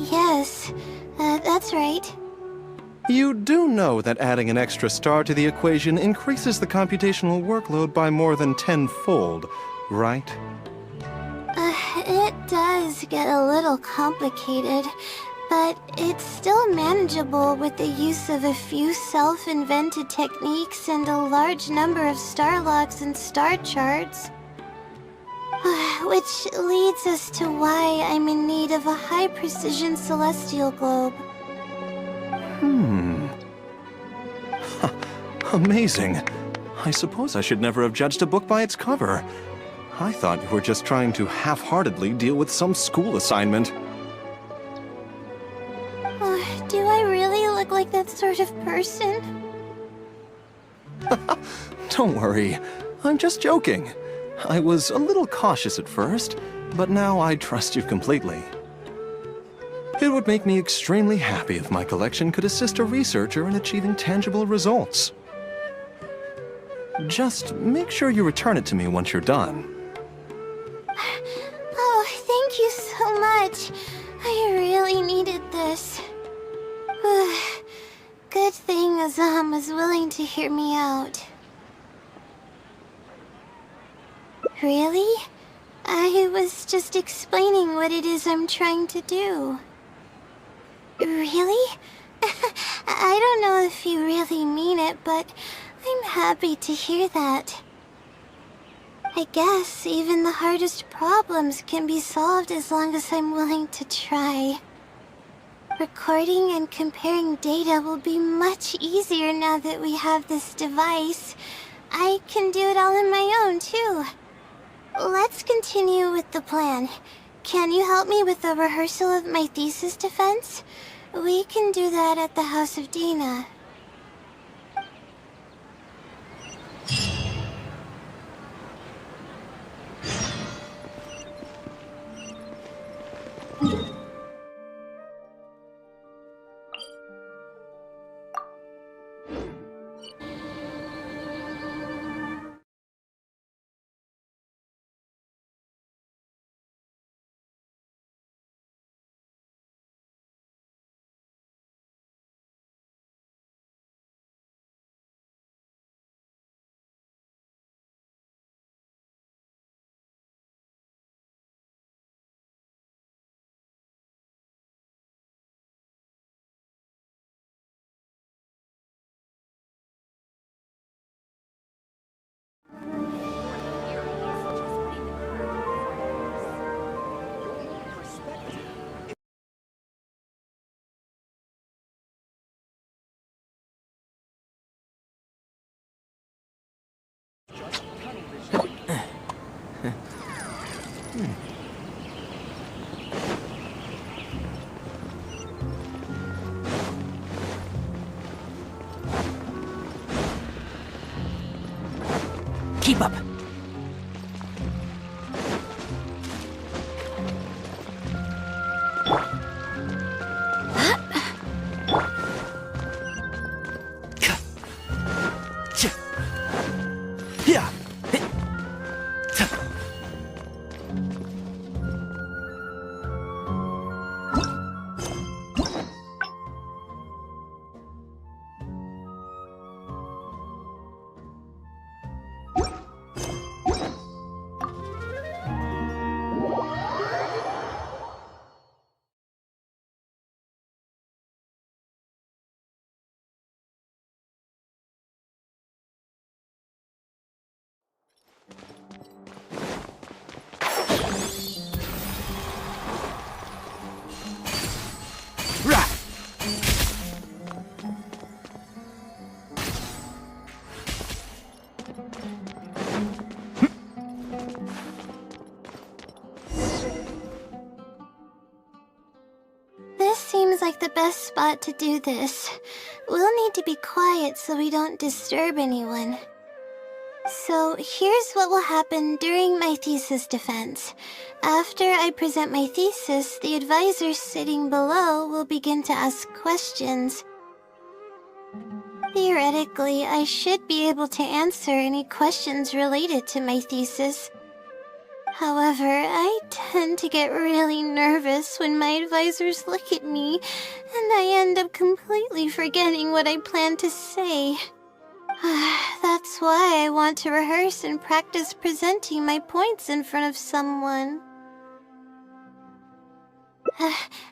Speaker 2: Yes. That's right.
Speaker 9: You do know that adding an extra star to the equation increases the computational workload by more than 10-fold, right?
Speaker 2: It does get a little complicated, but it's still manageable with the use of a few self-invented techniques and a large number of star logs and star charts. Which leads us to why I'm in need of a high-precision celestial globe.
Speaker 9: Amazing. I suppose I should never have judged a book by its cover. I thought you were just trying to half-heartedly deal with some school assignment.
Speaker 2: Do I really look like that sort of person?
Speaker 9: Don't worry. I'm just joking. I was a little cautious at first, but now I trust you completely. It would make me extremely happy if my collection could assist a researcher in achieving tangible results. Just make sure you return it to me once you're done.
Speaker 2: Oh, thank you so much. I really needed this. Good thing Azam was willing to hear me out. Really? I was just explaining what it is I'm trying to do. Really? I don't know if you really mean it, but I'm happy to hear that. I guess even the hardest problems can be solved as long as I'm willing to try. Recording and comparing data will be much easier now that we have this device. I can do it all on my own, too. Let's continue with the plan. Can you help me with the rehearsal of my thesis defense? We can do that at the house of Dina.
Speaker 1: Keep up. Yeah.
Speaker 2: This seems like the best spot to do this. We'll need to be quiet so we don't disturb anyone. So here's what will happen during my thesis defense. After I present my thesis, the advisor sitting below will begin to ask questions. Theoretically, I should be able to answer any questions related to my thesis. However, I tend to get really nervous when my advisors look at me, and I end up completely forgetting what I plan to say. That's why I want to rehearse and practice presenting my points in front of someone.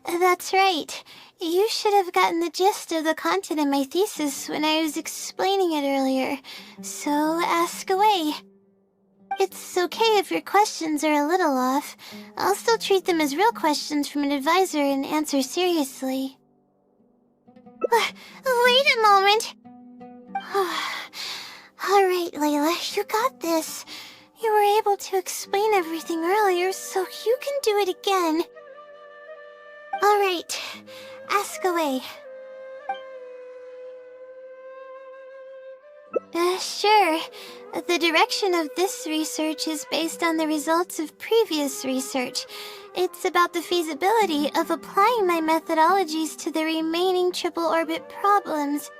Speaker 2: That's right. You should have gotten the gist of the content of my thesis when I was explaining it earlier, so ask away. It's okay if your questions are a little off. I'll still treat them as real questions from an advisor and answer seriously. Wait a moment! Alright, Layla, you got this. You were able to explain everything earlier, so you can do it again. Alright, ask away. Sure. The direction of this research is based on the results of previous research. It's about the feasibility of applying my methodologies to the remaining triple orbit problems.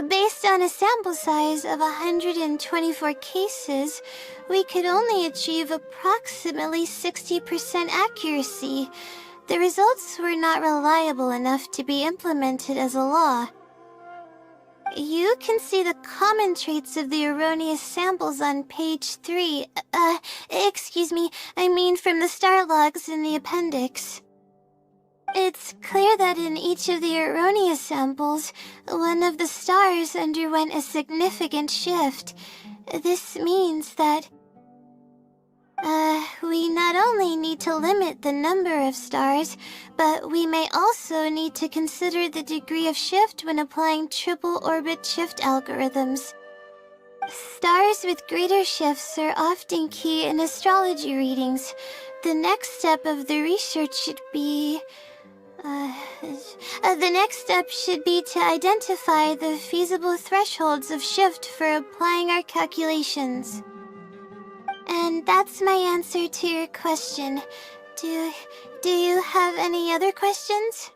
Speaker 2: Based on a sample size of 124 cases, we could only achieve approximately 60% accuracy. The results were not reliable enough to be implemented as a law. You can see the common traits of the erroneous samples on page 3. Excuse me, I mean from the star logs in the appendix. It's clear that in each of the erroneous samples, one of the stars underwent a significant shift. This means that we not only need to limit the number of stars, but we may also need to consider the degree of shift when applying triple orbit shift algorithms. Stars with greater shifts are often key in astrology readings. The next step of the research should be... to identify the feasible thresholds of shift for applying our calculations. And that's my answer to your question. Do you have any other questions?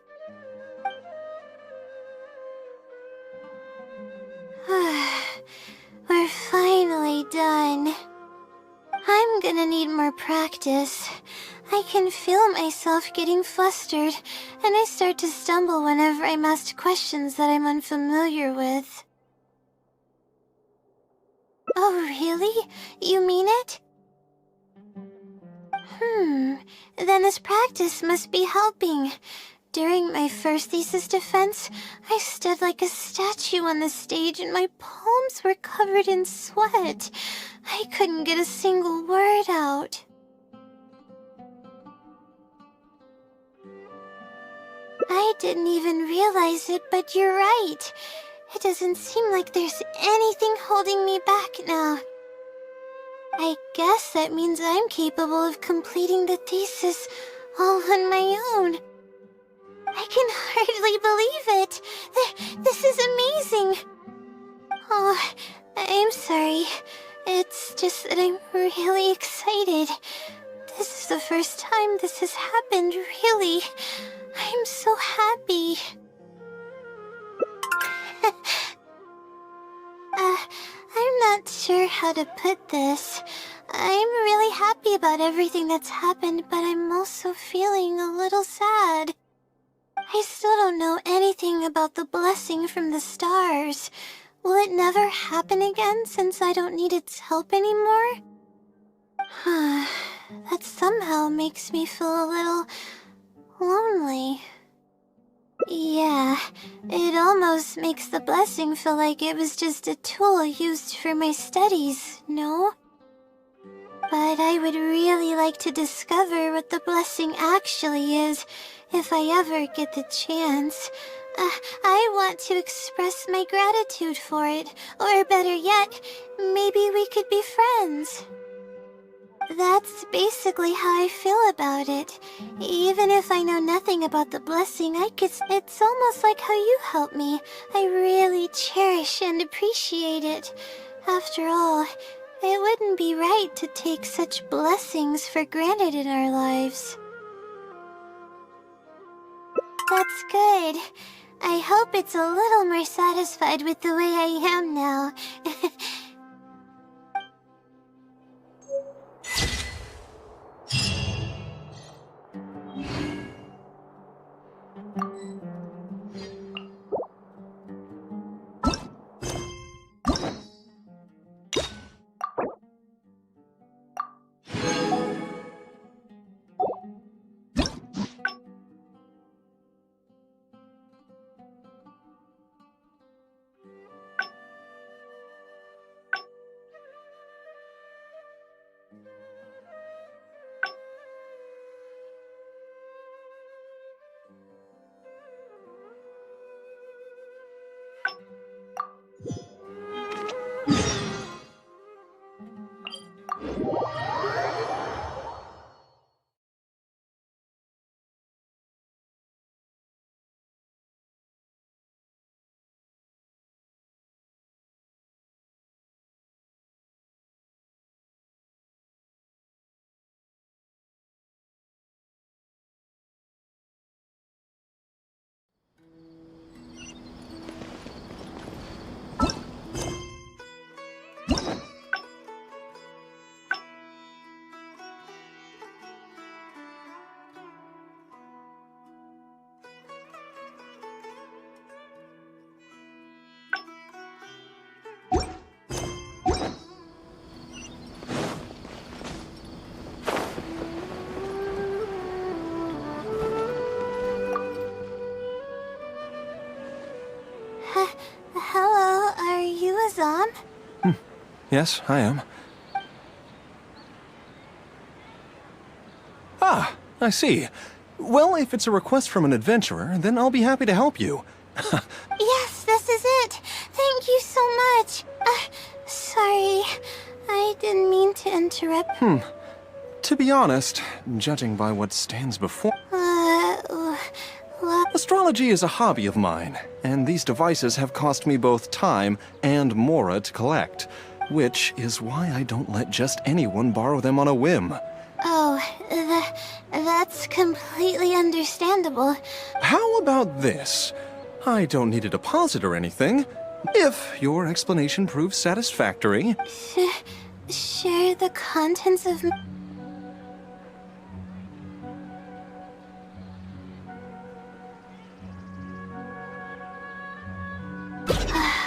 Speaker 2: We're finally done. I'm gonna need more practice. I can feel myself getting flustered, and I start to stumble whenever I'm asked questions that I'm unfamiliar with. Oh, really? You mean it? Then this practice must be helping. During my first thesis defense, I stood like a statue on the stage and my palms were covered in sweat. I couldn't get a single word out. I didn't even realize it, but you're right. It doesn't seem like there's anything holding me back now. I guess that means I'm capable of completing the thesis all on my own. I can hardly believe it. This is amazing. Oh, I'm sorry. It's just that I'm really excited. This is the first time this has happened, really. I'm so happy. I'm not sure how to put this. I'm really happy about everything that's happened, but I'm also feeling a little sad. I still don't know anything about the blessing from the stars. Will it never happen again since I don't need its help anymore? That somehow makes me feel a little lonely. Yeah, it almost makes the blessing feel like it was just a tool used for my studies, no? But I would really like to discover what the blessing actually is, if I ever get the chance. I want to express my gratitude for it, or better yet, maybe we could be friends. That's basically how I feel about it. Even if I know nothing about the blessing, it's almost like how you helped me. I really cherish and appreciate it. After all, it wouldn't be right to take such blessings for granted in our lives. That's good. I hope it's a little more satisfied with the way I am now.
Speaker 9: Yes, I am. Ah, I see. Well, if it's a request from an adventurer, then I'll be happy to help you.
Speaker 2: Yes, this is it. Thank you so much. Sorry. I didn't mean to interrupt.
Speaker 9: To be honest, judging by what stands before...
Speaker 2: What?
Speaker 9: Astrology is a hobby of mine, and these devices have cost me both time and mora to collect, which is why I don't let just anyone borrow them on a whim.
Speaker 2: Oh, that's completely understandable.
Speaker 9: How about this? I don't need a deposit or anything. If your explanation proves satisfactory...
Speaker 2: Share the contents of...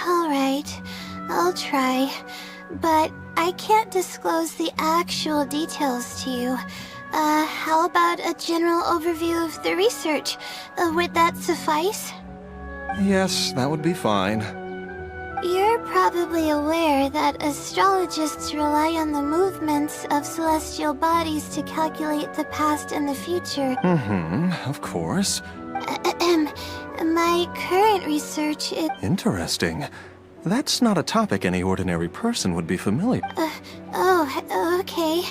Speaker 2: Alright, I'll try. But I can't disclose the actual details to you. How about a general overview of the research? Would that suffice?
Speaker 9: Yes, that would be fine.
Speaker 2: You're probably aware that astrologists rely on the movements of celestial bodies to calculate the past and the future.
Speaker 9: Of course.
Speaker 2: My current research is...
Speaker 9: Interesting. That's not a topic any ordinary person would be familiar.
Speaker 2: Oh, okay.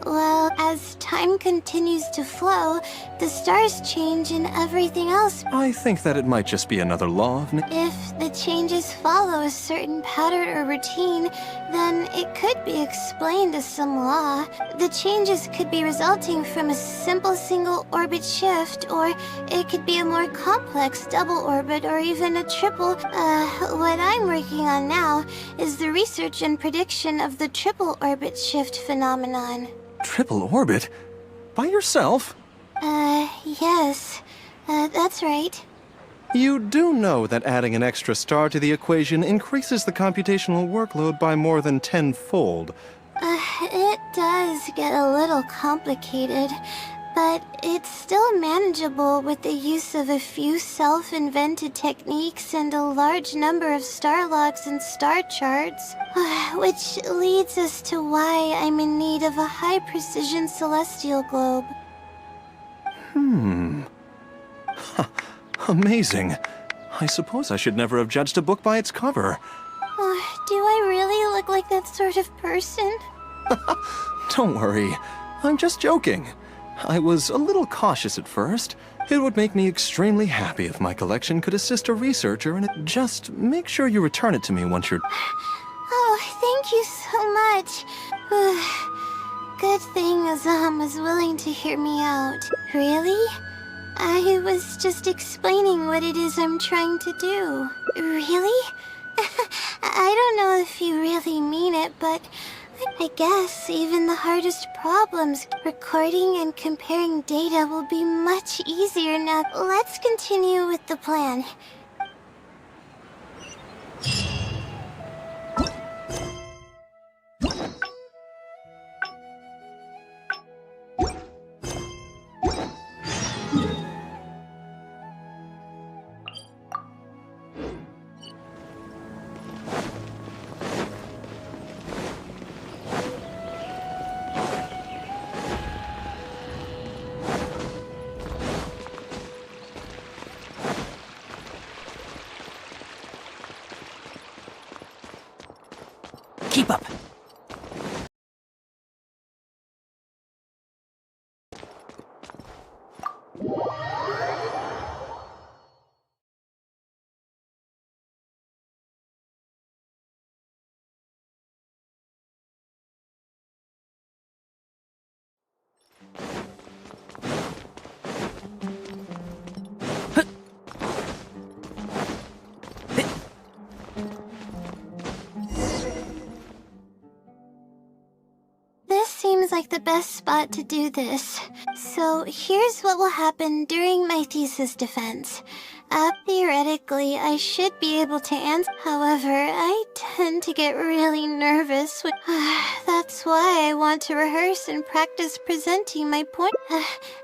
Speaker 2: Well, as time continues to flow, the stars change and everything else.
Speaker 9: I think that it might just be another law of...
Speaker 2: If the changes follow a certain pattern or routine, then it could be explained as some law. The changes could be resulting from a simple single orbit shift, or it could be a more complex double orbit, or even a triple. What I'm working on now is the research and prediction of the triple orbit shift phenomenon.
Speaker 9: Triple orbit? By yourself?
Speaker 2: Yes. That's right.
Speaker 9: You do know that adding an extra star to the equation increases the computational workload by more than 10-fold.
Speaker 2: It does get a little complicated, but it's still manageable with the use of a few self-invented techniques and a large number of star logs and star charts. Which leads us to why I'm in need of a high-precision celestial globe.
Speaker 9: Amazing. I suppose I should never have judged a book by its cover.
Speaker 2: Do I really look like that sort of person?
Speaker 9: Don't worry. I'm just joking. I was a little cautious at first. It would make me extremely happy if my collection could assist a researcher in it. Just make sure you return it to me once you're...
Speaker 2: Oh, thank you so much. Good thing Azam was willing to hear me out. Really? I was just explaining what it is I'm trying to do. Really? I don't know if you really mean it, but I guess even the hardest problems, recording and comparing data, will be much easier now. Let's continue with the plan.
Speaker 1: Keep up.
Speaker 2: Like the best spot to do this. So here's what will happen during my thesis defense. Theoretically, I should be able to answer. However, I tend to get really nervous when... That's why I want to rehearse and practice presenting my point.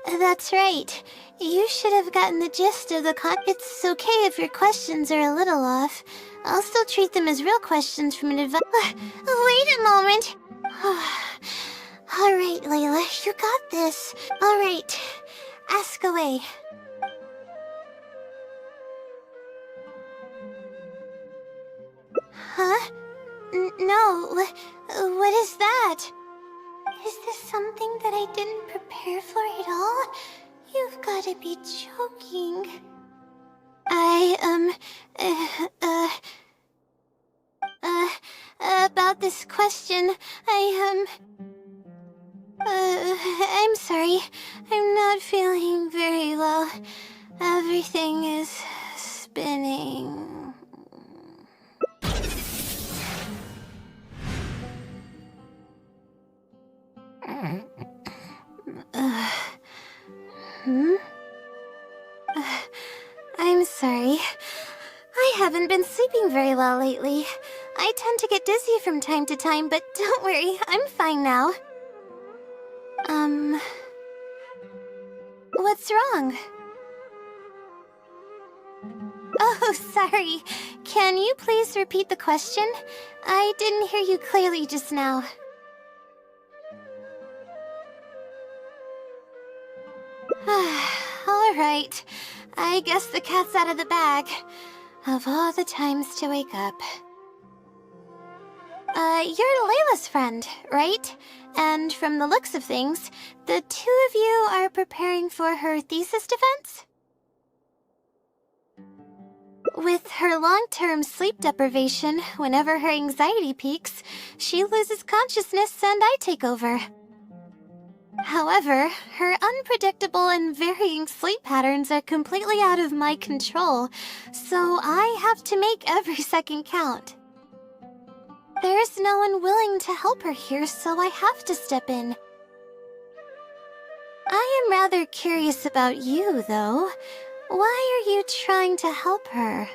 Speaker 2: That's right. You should have gotten the gist of the It's okay if your questions are a little off. I'll still treat them as real questions from an advice. Wait a moment. Alright, Layla, you got this. Alright, ask away. Huh? No, what is that? Is this something that I didn't prepare for at all? You've gotta be joking. About this question, I'm sorry. I'm not feeling very well. Everything is spinning. I'm sorry. I haven't been sleeping very well lately. I tend to get dizzy from time to time, but don't worry, I'm fine now. What's wrong? Oh, sorry. Can you please repeat the question? I didn't hear you clearly just now. Alright. I guess the cat's out of the bag. Of all the times to wake up. You're Layla's friend, right? And from the looks of things, the two of you are preparing for her thesis defense? With her long-term sleep deprivation, whenever her anxiety peaks, she loses consciousness and I take over. However, her unpredictable and varying sleep patterns are completely out of my control, so I have to make every second count. There's no one willing to help her here, so I have to step in. I am rather curious about you, though. Why are you trying to help her?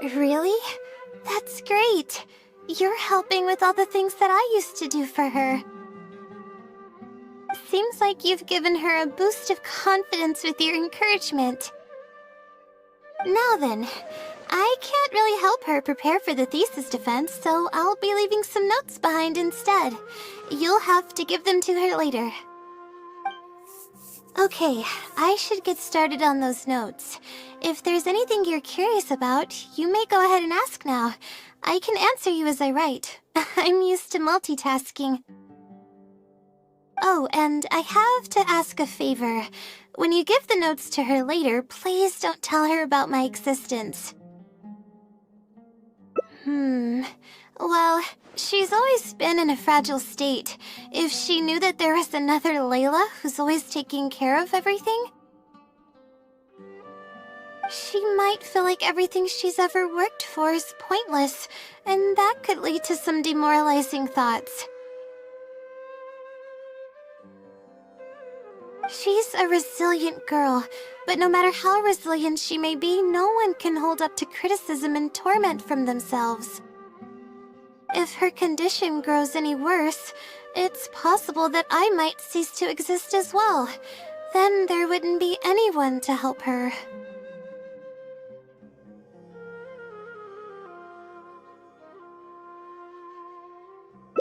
Speaker 2: Really? That's great. You're helping with all the things that I used to do for her. Seems like you've given her a boost of confidence with your encouragement. Now then, I can't really help her prepare for the thesis defense, so I'll be leaving some notes behind instead. You'll have to give them to her later. Okay, I should get started on those notes. If there's anything you're curious about, you may go ahead and ask now. I can answer you as I write. I'm used to multitasking. Oh, and I have to ask a favor. When you give the notes to her later, please don't tell her about my existence. Well, she's always been in a fragile state. If she knew that there was another Layla who's always taking care of everything, she might feel like everything she's ever worked for is pointless, and that could lead to some demoralizing thoughts. She's a resilient girl, but no matter how resilient she may be, no one can hold up to criticism and torment from themselves. If her condition grows any worse, it's possible that I might cease to exist as well. Then there wouldn't be anyone to help her.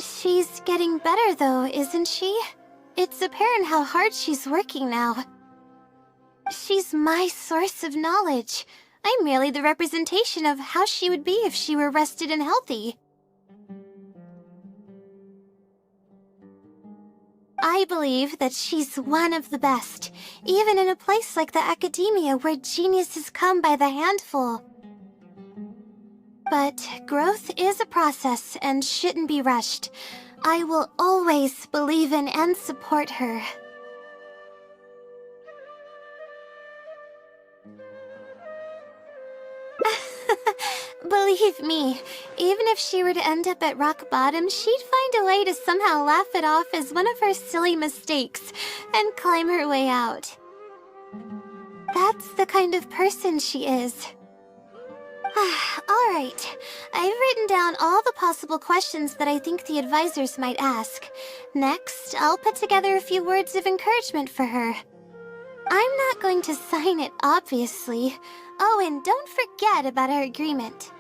Speaker 2: She's getting better though, isn't she? It's apparent how hard she's working now. She's my source of knowledge. I'm merely the representation of how she would be if she were rested and healthy. I believe that she's one of the best, even in a place like the academia where geniuses come by the handful. But growth is a process and shouldn't be rushed. I will always believe in and support her. Believe me, even if she were to end up at rock bottom, she'd find a way to somehow laugh it off as one of her silly mistakes and climb her way out. That's the kind of person she is. Alright, I've written down all the possible questions that I think the advisors might ask. Next, I'll put together a few words of encouragement for her. I'm not going to sign it, obviously. Oh, and don't forget about our agreement.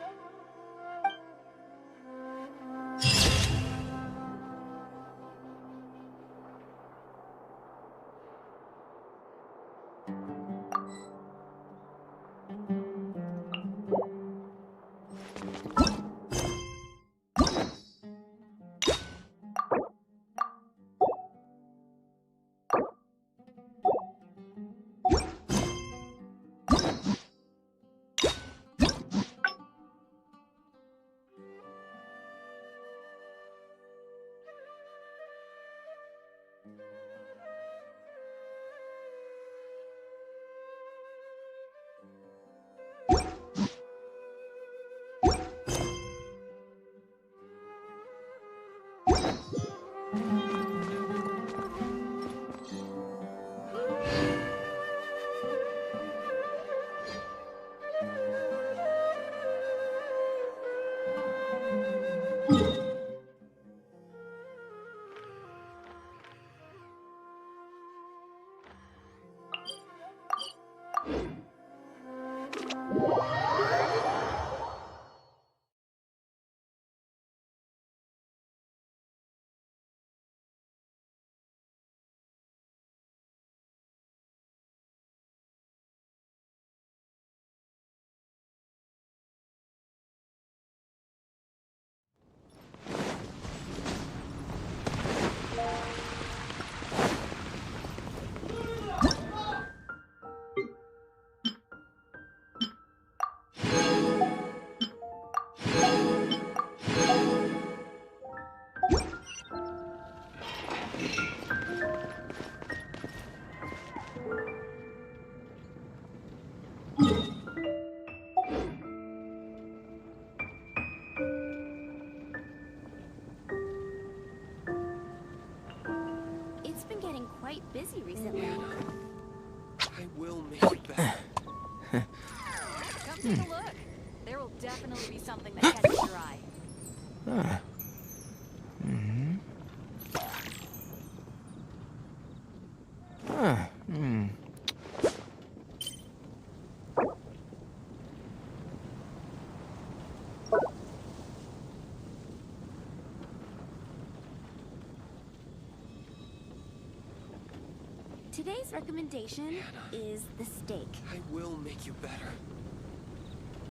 Speaker 10: It's been getting quite busy recently.
Speaker 9: I will make you better.
Speaker 7: Come take a look. There will definitely be something that catches your eye.
Speaker 10: Today's recommendation is the steak.
Speaker 9: I will make you better.